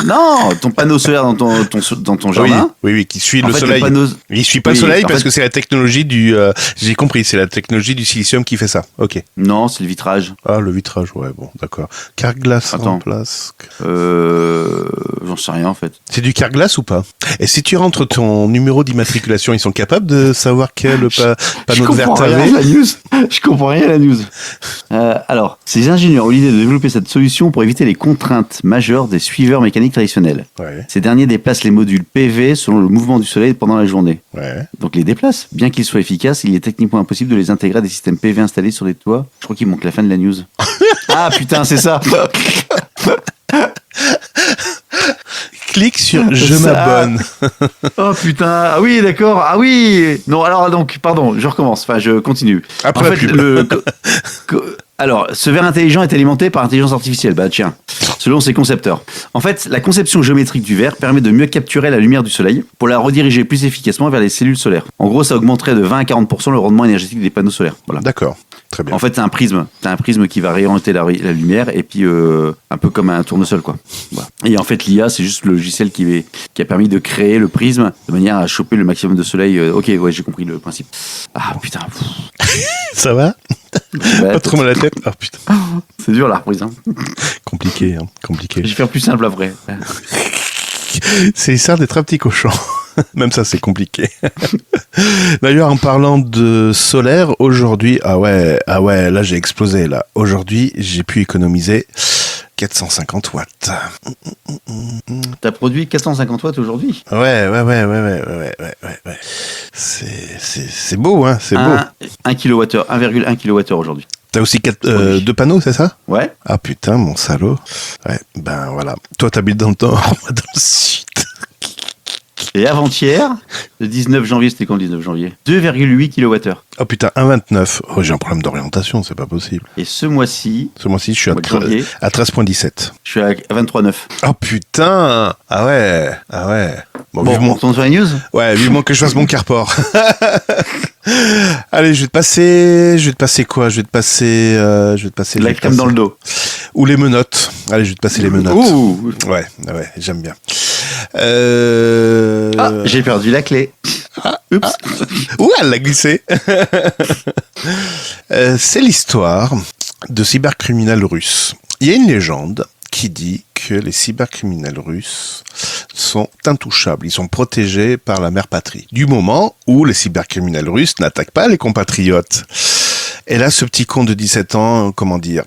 [SPEAKER 3] Non, ton panneau solaire dans ton jardin.
[SPEAKER 2] Oui, qui suit
[SPEAKER 3] En
[SPEAKER 2] le
[SPEAKER 3] fait,
[SPEAKER 2] soleil. Il suit pas
[SPEAKER 3] Oui,
[SPEAKER 2] le soleil
[SPEAKER 3] en
[SPEAKER 2] parce
[SPEAKER 3] fait-
[SPEAKER 2] que c'est la technologie du... j'ai compris, c'est la technologie du silicium qui fait ça. Ok.
[SPEAKER 3] Non, c'est le vitrage.
[SPEAKER 2] Ah, le vitrage, ouais, bon, d'accord. Carglass
[SPEAKER 3] Attends.
[SPEAKER 2] remplace...
[SPEAKER 3] J'en sais rien en fait.
[SPEAKER 2] C'est du Carglass ou pas? Et si tu rentres ton numéro d'immatriculation, ils sont capables de savoir quel panneau de verre t'avais?
[SPEAKER 3] la news. Je comprends rien à la news. Alors, ces ingénieurs ont l'idée de développer cette solution pour éviter les contraintes majeures des suiveurs mécaniques traditionnels.
[SPEAKER 2] Ouais,
[SPEAKER 3] Ces derniers déplacent les modules PV selon le mouvement du soleil pendant la journée.
[SPEAKER 2] ouais.
[SPEAKER 3] Donc les déplacent. Bien qu'ils soient efficaces, il est techniquement impossible de les intégrer à des systèmes PV installés sur les toits. Je crois qu'il manque la fin de la news. Ah putain, c'est ça.
[SPEAKER 2] Clique sur je
[SPEAKER 3] Ça-
[SPEAKER 2] m'abonne.
[SPEAKER 3] Oh putain, ah oui, d'accord, ah oui. Non, alors donc, pardon, je recommence, enfin je continue.
[SPEAKER 2] Après
[SPEAKER 3] en
[SPEAKER 2] la
[SPEAKER 3] fait,
[SPEAKER 2] pub.
[SPEAKER 3] alors, ce verre intelligent est alimenté par intelligence artificielle, bah tiens, selon ses concepteurs. En fait, la conception géométrique du verre permet de mieux capturer la lumière du soleil pour la rediriger plus efficacement vers les cellules solaires. En gros, ça augmenterait de 20 à 40% le rendement énergétique des panneaux solaires. Voilà.
[SPEAKER 2] D'accord, très bien.
[SPEAKER 3] En fait, c'est un prisme. T'as un prisme qui va réorienter la lumière et puis un peu comme un tournesol, quoi. Voilà. Et en fait, l'IA, c'est juste le logiciel qui a permis de créer le prisme de manière à choper le maximum de soleil. Ok, ouais, j'ai compris le principe. Ah putain.
[SPEAKER 2] Ça va?
[SPEAKER 3] Ouais,
[SPEAKER 2] Pas trop mal à la tête? Ah putain,
[SPEAKER 3] c'est dur la reprise. Hein.
[SPEAKER 2] compliqué, hein, compliqué.
[SPEAKER 3] Je vais faire plus simple après.
[SPEAKER 2] C'est l'histoire d'être un petit cochon. Même ça, c'est compliqué. D'ailleurs, en parlant de solaire, aujourd'hui, ah ouais, là, j'ai explosé, là. Aujourd'hui, j'ai pu économiser 450 watts.
[SPEAKER 3] T'as produit 450 watts aujourd'hui.
[SPEAKER 2] Ouais. C'est beau, hein, c'est beau.
[SPEAKER 3] 1 kWh, 1,1 kWh aujourd'hui.
[SPEAKER 2] T'as aussi
[SPEAKER 3] Oui.
[SPEAKER 2] 2 panneaux, c'est ça?
[SPEAKER 3] Ouais.
[SPEAKER 2] Ah putain, mon salaud. Ouais, ben voilà. Toi, t'habites dans le nord, moi dans le sud.
[SPEAKER 3] Et avant-hier, le 19 janvier, c'était quand le 19 janvier 2,8 kWh.
[SPEAKER 2] Oh putain, 1,29. Oh, j'ai un problème d'orientation, c'est pas possible.
[SPEAKER 3] Et ce mois-ci,
[SPEAKER 2] Ce mois-ci, je suis
[SPEAKER 3] Mois de janvier.
[SPEAKER 2] à 13,17.
[SPEAKER 3] je suis à 23,9.
[SPEAKER 2] Oh putain. Ah ouais. Bon,
[SPEAKER 3] Bon, on
[SPEAKER 2] vivement,
[SPEAKER 3] retourne sur les news.
[SPEAKER 2] vivement que je fasse mon carport. Allez, je vais te passer quoi? Je vais te passer
[SPEAKER 3] La crème dans le dos.
[SPEAKER 2] ou les menottes. Allez, je vais te passer les menottes.
[SPEAKER 3] Ouh.
[SPEAKER 2] Ouais, j'aime bien.
[SPEAKER 3] Ah, j'ai perdu la clé. Oups.
[SPEAKER 2] Ouh, elle l'a glissé. C'est l'histoire de cybercriminels russes. Il y a une légende qui dit que les cybercriminels russes sont intouchables. Ils sont protégés par la mère patrie. Du moment où les cybercriminels russes n'attaquent pas les compatriotes. Et là, ce petit con de 17 ans, comment dire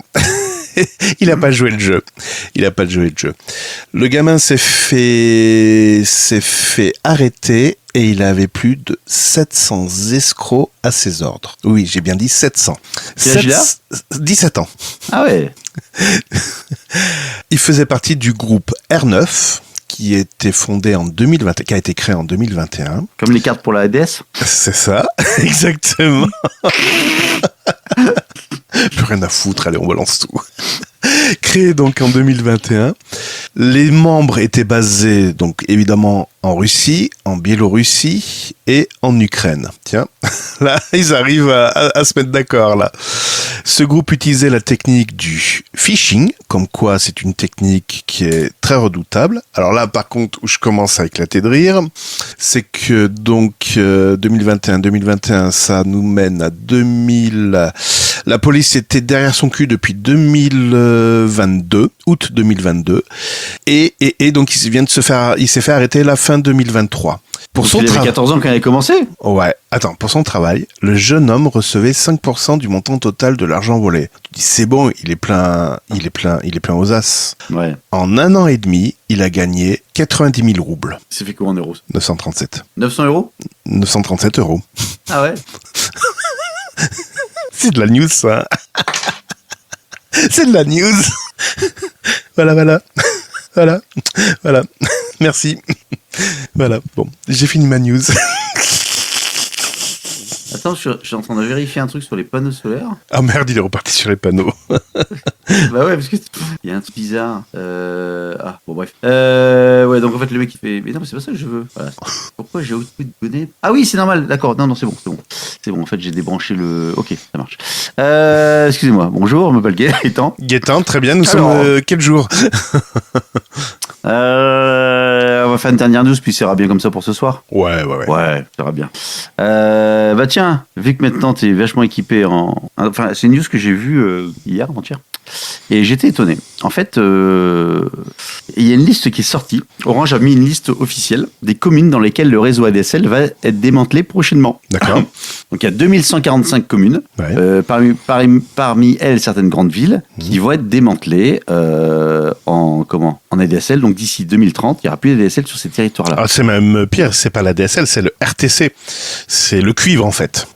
[SPEAKER 2] il a pas joué le jeu. Le gamin s'est fait arrêter et il avait plus de 700 escrocs à ses ordres. Oui, j'ai bien dit 700.
[SPEAKER 3] Quel âge il a
[SPEAKER 2] 17 ans.
[SPEAKER 3] Ah ouais.
[SPEAKER 2] Il faisait partie du groupe R9 qui était fondé en 2020, qui a été créé en 2021.
[SPEAKER 3] Comme les cartes pour la DS.
[SPEAKER 2] C'est ça, exactement. Plus rien à foutre, allez, on balance tout. Créé donc en 2021. Les membres étaient basés, donc évidemment, en Russie, en Biélorussie et en Ukraine. Tiens, là, ils arrivent à se mettre d'accord, là. Ce groupe utilisait la technique du phishing, comme quoi c'est une technique qui est très redoutable. Alors là, par contre, où je commence à éclater de rire, c'est que donc 2021, ça nous mène à 2000. La police était derrière son cul depuis 2022, août 2022, et donc il s'est fait arrêter la fin 2023. Pour son
[SPEAKER 3] il avait 14 ans quand il a commencé.
[SPEAKER 2] Ouais, attends, pour son travail, le jeune homme recevait 5% du montant total de l'argent volé. Tu dis, c'est bon, il est plein aux as.
[SPEAKER 3] Ouais.
[SPEAKER 2] En 1 an et demi, il a gagné 90 000 roubles.
[SPEAKER 3] C'est fait combien en euros?
[SPEAKER 2] 937.
[SPEAKER 3] 900 euros?
[SPEAKER 2] 937 euros.
[SPEAKER 3] Ah ouais.
[SPEAKER 2] C'est de la news, ça. C'est de la news. Voilà. Merci. Voilà, bon, j'ai fini ma news.
[SPEAKER 3] Attends, je suis en train de vérifier un truc sur les panneaux solaires.
[SPEAKER 2] Ah merde, il est reparti sur les panneaux.
[SPEAKER 3] Bah ouais, parce que il y a un truc bizarre. Ah, bon bref. Ouais, donc en fait le mec il fait. Mais non, mais c'est pas ça que je veux. Voilà. Pourquoi j'ai autant de données? Ah oui, c'est normal. D'accord. Non, c'est bon. C'est bon. En fait, j'ai débranché le. Ok, ça marche. Excusez-moi. Bonjour, je m'appelle Gaëtan.
[SPEAKER 2] Gaëtan, très bien. Nous sommes quel jour?
[SPEAKER 3] On va faire une dernière news, puis ça ira bien comme ça pour ce soir.
[SPEAKER 2] Ouais.
[SPEAKER 3] Ouais, ça ira bien. Bah tiens, vu que maintenant t'es vachement équipé Enfin, c'est une news que j'ai vue hier, avant-hier. Et j'étais étonné. En fait, il y a une liste qui est sortie. Orange a mis une liste officielle des communes dans lesquelles le réseau ADSL va être démantelé prochainement.
[SPEAKER 2] D'accord.
[SPEAKER 3] Donc il y a 2145 communes,
[SPEAKER 2] ouais.
[SPEAKER 3] parmi elles certaines grandes villes, qui vont être démantelées en ADSL. Donc d'ici 2030, il n'y aura plus d'ADSL sur ces territoires-là.
[SPEAKER 2] Ah, c'est même pire, c'est pas l'ADSL, c'est le RTC. C'est le cuivre, en fait.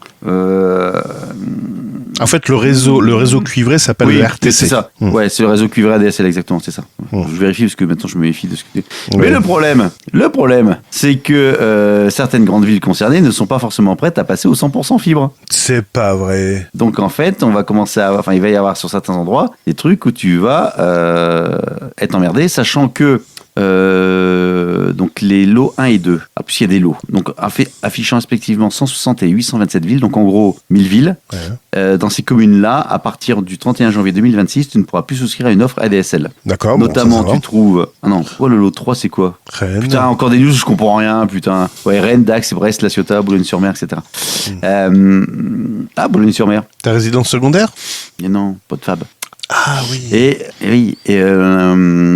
[SPEAKER 2] En fait, le réseau cuivré s'appelle le RTC.
[SPEAKER 3] C'est ça. Ouais, c'est le réseau cuivré ADSL, exactement, c'est ça. Je vérifie parce que maintenant je me méfie de ce que c'est. Mais le problème, c'est que certaines grandes villes concernées ne sont pas forcément prêtes à passer au 100% fibre.
[SPEAKER 2] C'est pas vrai.
[SPEAKER 3] Donc en fait, il va y avoir sur certains endroits des trucs où tu vas être emmerdé, sachant que donc les lots 1 et 2, puisqu'il y a des lots, donc affichant respectivement 160 et 827 villes, donc en gros 1000 villes. Ouais. Dans ces communes-là, à partir du 31 janvier 2026, tu ne pourras plus souscrire à une offre ADSL.
[SPEAKER 2] D'accord.
[SPEAKER 3] Notamment, tu trouves... Ah non, quoi le lot 3, c'est quoi?
[SPEAKER 2] Rennes.
[SPEAKER 3] Putain, encore des news, je comprends rien, putain. Ouais, Rennes, Dax, Brest, La Ciotat, Boulogne-sur-Mer, etc. Boulogne-sur-Mer.
[SPEAKER 2] Ta résidence secondaire?
[SPEAKER 3] Mais non, pas de fab.
[SPEAKER 2] Ah oui.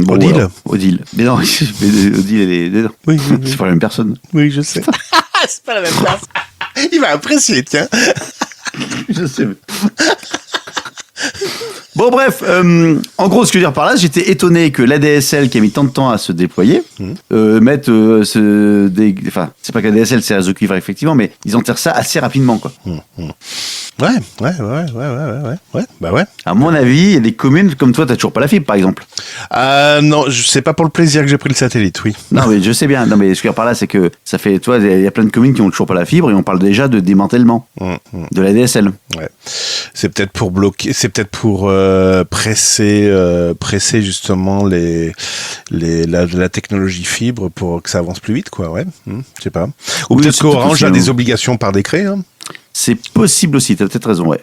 [SPEAKER 3] Odile. Odile. Mais non, Odile, elle est.
[SPEAKER 2] Oui.
[SPEAKER 3] C'est pas la même personne.
[SPEAKER 2] Oui, je sais. C'est pas la même personne. Il va apprécier, tiens.
[SPEAKER 3] Je sais. Bon, bref, en gros, ce que je veux dire par là, j'étais étonné que l'ADSL qui a mis tant de temps à se déployer mette enfin, c'est pas que l'ADSL, c'est réseau cuivre, effectivement, mais ils enterrent ça assez rapidement, quoi.
[SPEAKER 2] Ouais. Bah ouais.
[SPEAKER 3] À mon avis, il y a des communes comme toi, t'as toujours pas la fibre, par exemple.
[SPEAKER 2] Non, c'est pas pour le plaisir que j'ai pris le satellite, oui.
[SPEAKER 3] Non, mais je sais bien. Non, mais ce que je veux dire par là, c'est que ça fait, toi, il y a plein de communes qui ont toujours pas la fibre et on parle déjà de démantèlement de l'ADSL.
[SPEAKER 2] Ouais. C'est peut-être pour bloquer, c'est peut-être pour presser justement la technologie fibre pour que ça avance plus vite, quoi. Ouais. Je sais pas. Ou peut-être qu'Orange a des obligations par décret. Hein.
[SPEAKER 3] C'est possible aussi, t'as peut-être raison, ouais.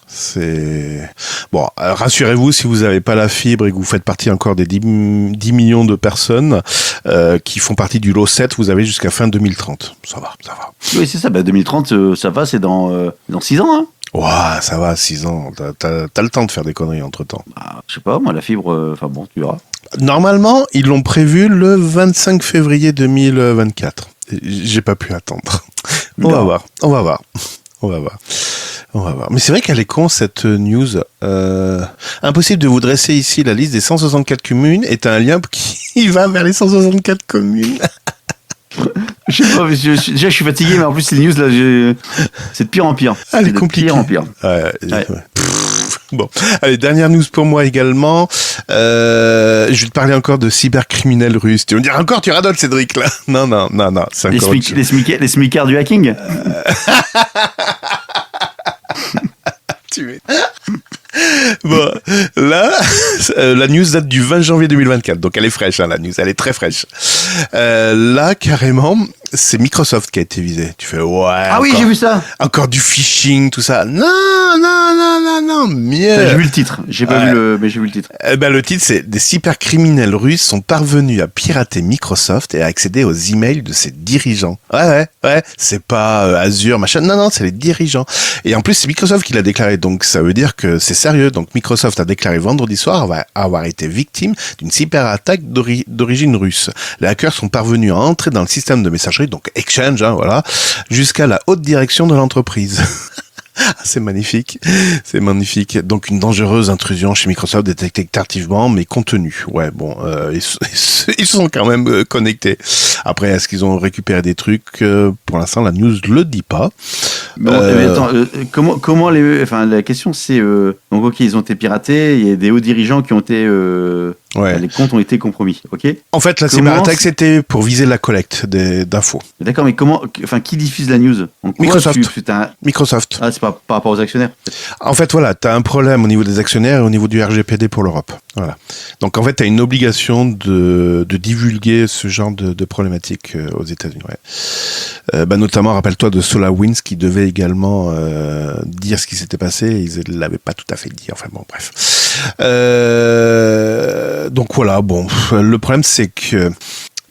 [SPEAKER 2] C'est... Bon, rassurez-vous, si vous n'avez pas la fibre et que vous faites partie encore des 10 millions de personnes qui font partie du lot 7, vous avez jusqu'à fin 2030. Ça va.
[SPEAKER 3] Oui, c'est ça, 2030, ça va, c'est dans 6 ans, hein.
[SPEAKER 2] Ouah, ça va, 6 ans. T'as le temps de faire des conneries entre-temps.
[SPEAKER 3] Je sais pas, moi, la fibre, tu verras.
[SPEAKER 2] Normalement, ils l'ont prévu le 25 février 2024. J'ai pas pu attendre. On va voir. Mais c'est vrai qu'elle est con, cette news. Impossible de vous dresser ici la liste des 164 communes et t'as un lien qui va vers les 164 communes.
[SPEAKER 3] Je sais pas, déjà je suis fatigué, mais en plus les news là, c'est de pire en pire.
[SPEAKER 2] Elle est compliquée.
[SPEAKER 3] De pire en pire.
[SPEAKER 2] Ouais. Bon, allez, dernière news pour moi également. Je vais te parler encore de cybercriminels russes. Tu vas me dire encore, tu radotes, Cédric, là. Non, c'est encore
[SPEAKER 3] les smicards du hacking.
[SPEAKER 2] Bon, là, la news date du 20 janvier 2024, donc elle est fraîche, hein, la news, elle est très fraîche. Là, carrément, c'est Microsoft qui a été visé. Tu fais, ouais.
[SPEAKER 3] Ah oui,
[SPEAKER 2] encore-
[SPEAKER 3] j'ai vu ça.
[SPEAKER 2] Encore du phishing, tout ça. Non, mieux.
[SPEAKER 3] J'ai vu le titre. J'ai pas
[SPEAKER 2] Ouais.
[SPEAKER 3] vu mais j'ai vu le titre.
[SPEAKER 2] Le titre, c'est « Des cybercriminels russes sont parvenus à pirater Microsoft et à accéder aux emails de ses dirigeants. » Ouais, c'est pas Azure, machin. Non, c'est les dirigeants. Et en plus, c'est Microsoft qui l'a déclaré, donc ça veut dire que c'est sérieux. Donc Microsoft a déclaré vendredi soir avoir été victime d'une cyberattaque d'origine russe. Les hackers sont parvenus à entrer dans le système de messagerie, donc Exchange, hein, voilà, jusqu'à la haute direction de l'entreprise. C'est magnifique. Donc une dangereuse intrusion chez Microsoft détectée tardivement mais contenue. Ouais, bon, ils sont quand même connectés. Après, est-ce qu'ils ont récupéré des trucs? Pour l'instant, la news le dit pas.
[SPEAKER 3] Bon, mais attends, comment la question c'est donc ok, ils ont été piratés, il y a des hauts dirigeants qui ont été
[SPEAKER 2] Ouais.
[SPEAKER 3] les comptes ont été compromis, ok.
[SPEAKER 2] En fait, la
[SPEAKER 3] Comment
[SPEAKER 2] cyberattaque, c'était pour viser la collecte d'infos.
[SPEAKER 3] D'accord, mais qui diffuse la news? En quoi
[SPEAKER 2] Microsoft.
[SPEAKER 3] Microsoft.
[SPEAKER 2] Microsoft.
[SPEAKER 3] Ah, c'est pas par rapport aux actionnaires.
[SPEAKER 2] En fait, voilà, t'as un problème au niveau des actionnaires et au niveau du RGPD pour l'Europe. Voilà. Donc, en fait, t'as une obligation de divulguer ce genre de problématiques aux États-Unis. Ouais. Notamment, rappelle-toi de SolarWinds qui devait également dire ce qui s'était passé. Ils ne l'avaient pas tout à fait dit. Enfin bon, bref. Donc voilà, bon, le problème c'est que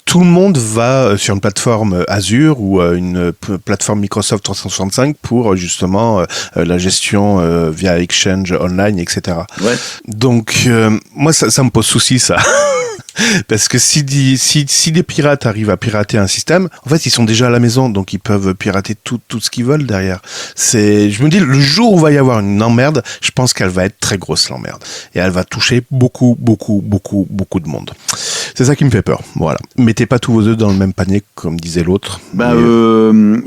[SPEAKER 2] tout le monde va sur une plateforme Azure ou une plateforme Microsoft 365 pour justement la gestion via Exchange Online, etc.
[SPEAKER 3] Ouais.
[SPEAKER 2] Donc moi ça me pose souci ça. Parce que si des pirates arrivent à pirater un système, en fait, ils sont déjà à la maison, donc ils peuvent pirater tout ce qu'ils veulent derrière. Je me dis, le jour où va y avoir une emmerde, je pense qu'elle va être très grosse, l'emmerde. Et elle va toucher beaucoup de monde. C'est ça qui me fait peur. Voilà. Mettez pas tous vos œufs dans le même panier, comme disait l'autre.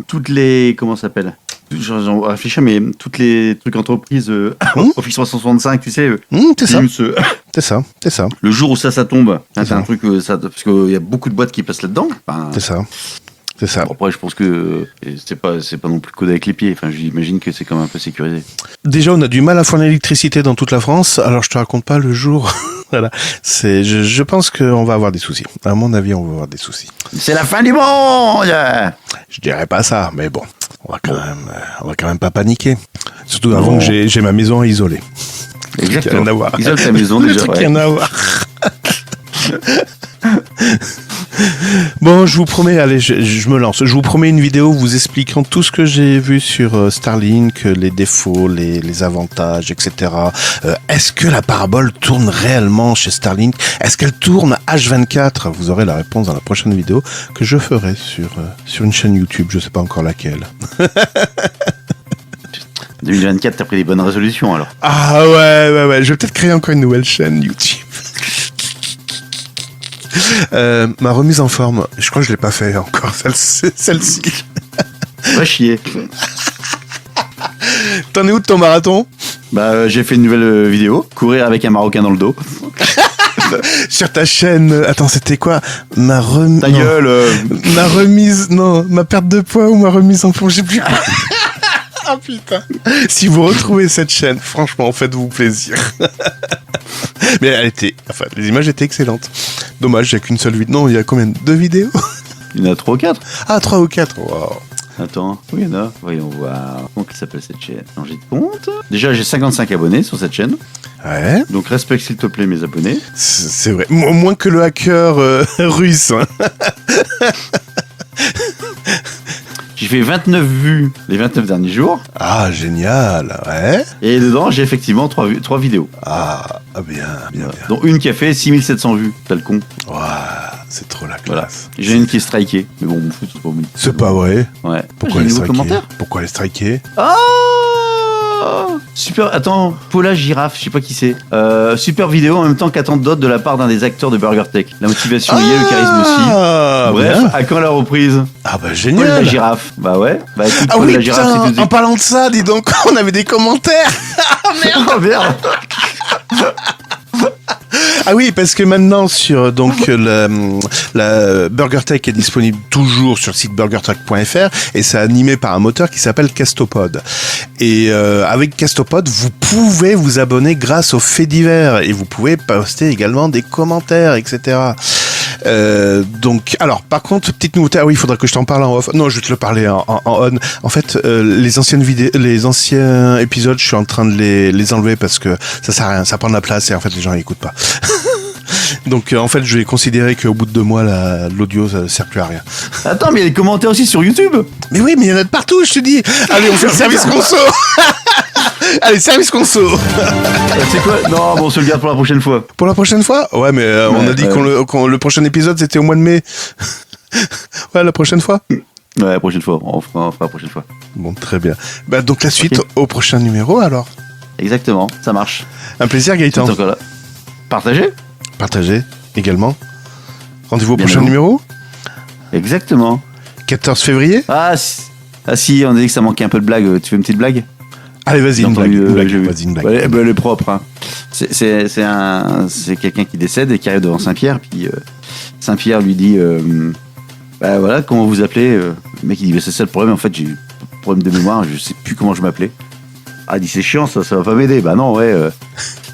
[SPEAKER 3] Toutes les, comment ça s'appelle? J'en réfléchis, mais toutes les trucs entreprises, Office 365, tu sais,
[SPEAKER 2] C'est ça.
[SPEAKER 3] Teams,
[SPEAKER 2] C'est ça.
[SPEAKER 3] le jour où ça tombe, hein,
[SPEAKER 2] C'est
[SPEAKER 3] c'est
[SPEAKER 2] ça.
[SPEAKER 3] un truc, parce qu'il y a beaucoup de boîtes qui passent là-dedans. Enfin,
[SPEAKER 2] C'est ça.
[SPEAKER 3] bon, après, je pense que c'est pas non plus codé avec les pieds. Enfin, j'imagine que c'est quand même un peu sécurisé.
[SPEAKER 2] Déjà, on a du mal à fournir l'électricité dans toute la France, alors je te raconte pas le jour. Voilà. Je pense qu'on va avoir des soucis. À mon avis, on va avoir des soucis.
[SPEAKER 3] C'est la fin du monde!
[SPEAKER 2] Je dirais pas ça, mais bon, on va quand même pas paniquer. Surtout avant que j'ai ma maison à isoler.
[SPEAKER 3] Exactement.
[SPEAKER 2] Rien à voir.
[SPEAKER 3] Isole ta maison
[SPEAKER 2] Le
[SPEAKER 3] déjà.
[SPEAKER 2] truc
[SPEAKER 3] Ouais.
[SPEAKER 2] rien à voir. Bon, je vous promets, allez, je me lance. Je vous promets une vidéo vous expliquant tout ce que j'ai vu sur Starlink, les défauts, les avantages, etc. Est-ce que la parabole tourne réellement chez Starlink? Est-ce qu'elle tourne H24? Vous aurez la réponse dans la prochaine vidéo que je ferai sur une chaîne YouTube. Je sais pas encore laquelle.
[SPEAKER 3] 2024, t'as pris des bonnes résolutions alors.
[SPEAKER 2] Ah ouais. Je vais peut-être créer encore une nouvelle chaîne YouTube. Ma remise en forme, je crois que je l'ai pas fait encore, celle-ci.
[SPEAKER 3] Va chier.
[SPEAKER 2] T'en es où de ton marathon?
[SPEAKER 3] J'ai fait une nouvelle vidéo, courir avec un Marocain dans le dos.
[SPEAKER 2] Sur ta chaîne, attends, c'était quoi? Ma remise, non, ma perte de poids ou ma remise en forme, j'ai plus. Ah putain. Si vous retrouvez cette chaîne, franchement, faites-vous plaisir. Mais les images étaient excellentes. Dommage, il n'y a qu'une seule vidéo. Non, il y a combien? 2 vidéos?
[SPEAKER 3] Il y en a 3 ou 4.
[SPEAKER 2] Ah, 3 ou 4. Wow.
[SPEAKER 3] Attends, oui, il y en a. Voyons voir. Comment il s'appelle cette chaîne? Changer de compte. Déjà, j'ai 55 abonnés sur cette chaîne.
[SPEAKER 2] Ouais,
[SPEAKER 3] Donc, respecte s'il te plaît mes abonnés.
[SPEAKER 2] c'est vrai. Moins que le hacker russe. Hein.
[SPEAKER 3] J'ai fait 29 vues les 29 derniers jours.
[SPEAKER 2] Ah, génial. Ouais.
[SPEAKER 3] Et dedans, j'ai effectivement 3 vidéos.
[SPEAKER 2] Ah, bien.
[SPEAKER 3] Dont une qui a fait 6700 vues. T'as le con.
[SPEAKER 2] Wow, c'est trop la classe.
[SPEAKER 3] Voilà. J'ai une qui est strikée. Mais bon, on fout, c'est pas bon.
[SPEAKER 2] C'est pas vrai.
[SPEAKER 3] Ouais.
[SPEAKER 2] Pourquoi
[SPEAKER 3] J'ai
[SPEAKER 2] elle est
[SPEAKER 3] des nouveaux
[SPEAKER 2] strikée?
[SPEAKER 3] commentaires.
[SPEAKER 2] Pourquoi elle est strikée?
[SPEAKER 3] Oh super, attends, Paula Girafe, je sais pas qui c'est. Super vidéo en même temps qu'attente d'autres de la part d'un des acteurs de Burger Tech. La motivation y est, le charisme aussi.
[SPEAKER 2] Ah,
[SPEAKER 3] Bref,
[SPEAKER 2] bien.
[SPEAKER 3] à quand la reprise?
[SPEAKER 2] Ah bah
[SPEAKER 3] Paul la
[SPEAKER 2] génial.
[SPEAKER 3] Girafe. Bah ouais. Bah écoute,
[SPEAKER 2] Ah
[SPEAKER 3] Paul
[SPEAKER 2] oui,
[SPEAKER 3] la Girafe,
[SPEAKER 2] putain,
[SPEAKER 3] c'est tout.
[SPEAKER 2] en parlant de ça, dis donc, on avait des commentaires.
[SPEAKER 3] Oh merde.
[SPEAKER 2] Ah oui, parce que maintenant sur donc la BurgerTech est disponible toujours sur le site burgertech.fr et c'est animé par un moteur qui s'appelle Castopod. Et avec Castopod, vous pouvez vous abonner grâce aux faits divers et vous pouvez poster également des commentaires, etc. Donc, alors, par contre, petite nouveauté. Ah oui, il faudra que je t'en parle en off. Non, je vais te le parler en on. En fait, les anciens épisodes, je suis en train de les enlever parce que ça sert à rien, ça prend de la place et en fait, les gens n'écoutent pas. Donc, en fait, je vais considérer qu'au bout de 2 mois, l'audio, ça sert plus à rien.
[SPEAKER 3] Attends, mais il y a des commentaires aussi sur YouTube.
[SPEAKER 2] Mais oui, mais il y en a de partout, je te dis. Allez, on fait le service conso. Allez, service conso.
[SPEAKER 3] C'est quoi? Non, bon, on se le garde pour la prochaine fois.
[SPEAKER 2] Pour la prochaine fois? Ouais, mais on a dit qu'on le prochain épisode, c'était au mois de mai. Ouais, la prochaine fois?
[SPEAKER 3] Ouais, la prochaine fois. On fera la prochaine fois.
[SPEAKER 2] Bon, très bien. Bah, donc la suite au prochain numéro, alors.
[SPEAKER 3] Exactement, ça marche.
[SPEAKER 2] Un plaisir, Gaëtan.
[SPEAKER 3] Encore là. Partagez.
[SPEAKER 2] Partagez également. Rendez-vous au
[SPEAKER 3] Bien
[SPEAKER 2] prochain
[SPEAKER 3] à vous.
[SPEAKER 2] numéro.
[SPEAKER 3] Exactement.
[SPEAKER 2] 14 février.
[SPEAKER 3] Ah si, on a dit que ça manquait un peu de blague. Tu veux une petite blague?
[SPEAKER 2] Allez, vas-y, une blague.
[SPEAKER 3] Vas-y,
[SPEAKER 2] une blague.
[SPEAKER 3] Ouais, elle est propre. Hein. C'est quelqu'un qui décède et qui arrive devant Saint-Pierre. Puis Saint-Pierre lui dit bah voilà, comment vous appelez Le mec il dit bah, c'est ça le problème. En fait, j'ai un problème de mémoire. Je sais plus comment je m'appelais. Ah, il dit c'est chiant, ça va pas m'aider. Bah non, ouais.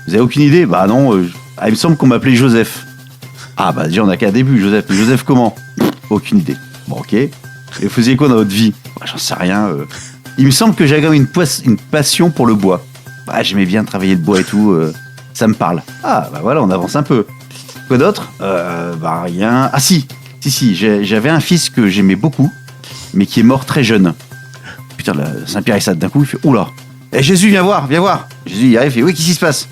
[SPEAKER 3] Vous avez aucune idée? Bah non. Il me semble qu'on m'appelait Joseph. Ah bah déjà on a qu'à début. Joseph. Mais Joseph comment? Aucune idée. Bon, ok. Et vous faisiez quoi dans votre vie? Bah, j'en sais rien. Il me semble que j'avais quand même une passion pour le bois. Bah, j'aimais bien travailler le bois et tout. Ça me parle. Ah, bah voilà, on avance un peu. Quoi d'autre? Bah rien. Ah si, j'avais un fils que j'aimais beaucoup, mais qui est mort très jeune. Putain, là, Saint-Pierre il s'arrête d'un coup, il fait oula. Eh Jésus, viens voir. Jésus il arrive, il fait oui, qu'est-ce qui se passe?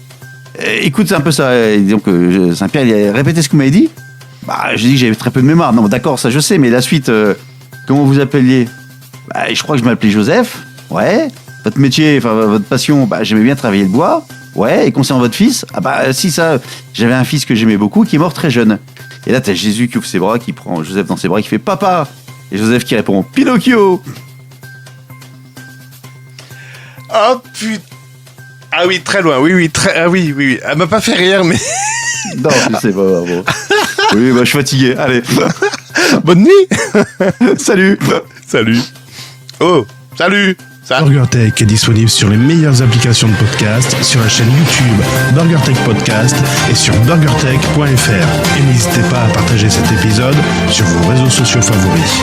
[SPEAKER 3] Écoute, c'est un peu ça. Et donc Saint-Pierre il a répété ce que vous m'avez dit. Bah, j'ai dit que j'avais très peu de mémoire. Non, d'accord, ça je sais, mais la suite, comment vous appeliez? Bah, je crois que je m'appelais Joseph. Ouais. Votre métier, enfin votre passion, bah, j'aimais bien travailler le bois. Ouais. Et concernant votre fils, ah bah si ça, j'avais un fils que j'aimais beaucoup qui est mort très jeune. Et là, t'as Jésus qui ouvre ses bras, qui prend Joseph dans ses bras, qui fait papa. Et Joseph qui répond Pinocchio.
[SPEAKER 2] Oh putain. Ah oui, très loin. Oui, très. Ah oui. Elle m'a pas fait rire, mais.
[SPEAKER 3] Non, c'est pas bon. Oui, bah je suis fatigué. Allez.
[SPEAKER 2] Bonne nuit.
[SPEAKER 3] Salut.
[SPEAKER 2] Salut. Oh, salut.
[SPEAKER 1] BurgerTech est disponible sur les meilleures applications de podcast, sur la chaîne YouTube BurgerTech Podcast et sur burgertech.fr. Et n'hésitez pas à partager cet épisode sur vos réseaux sociaux favoris.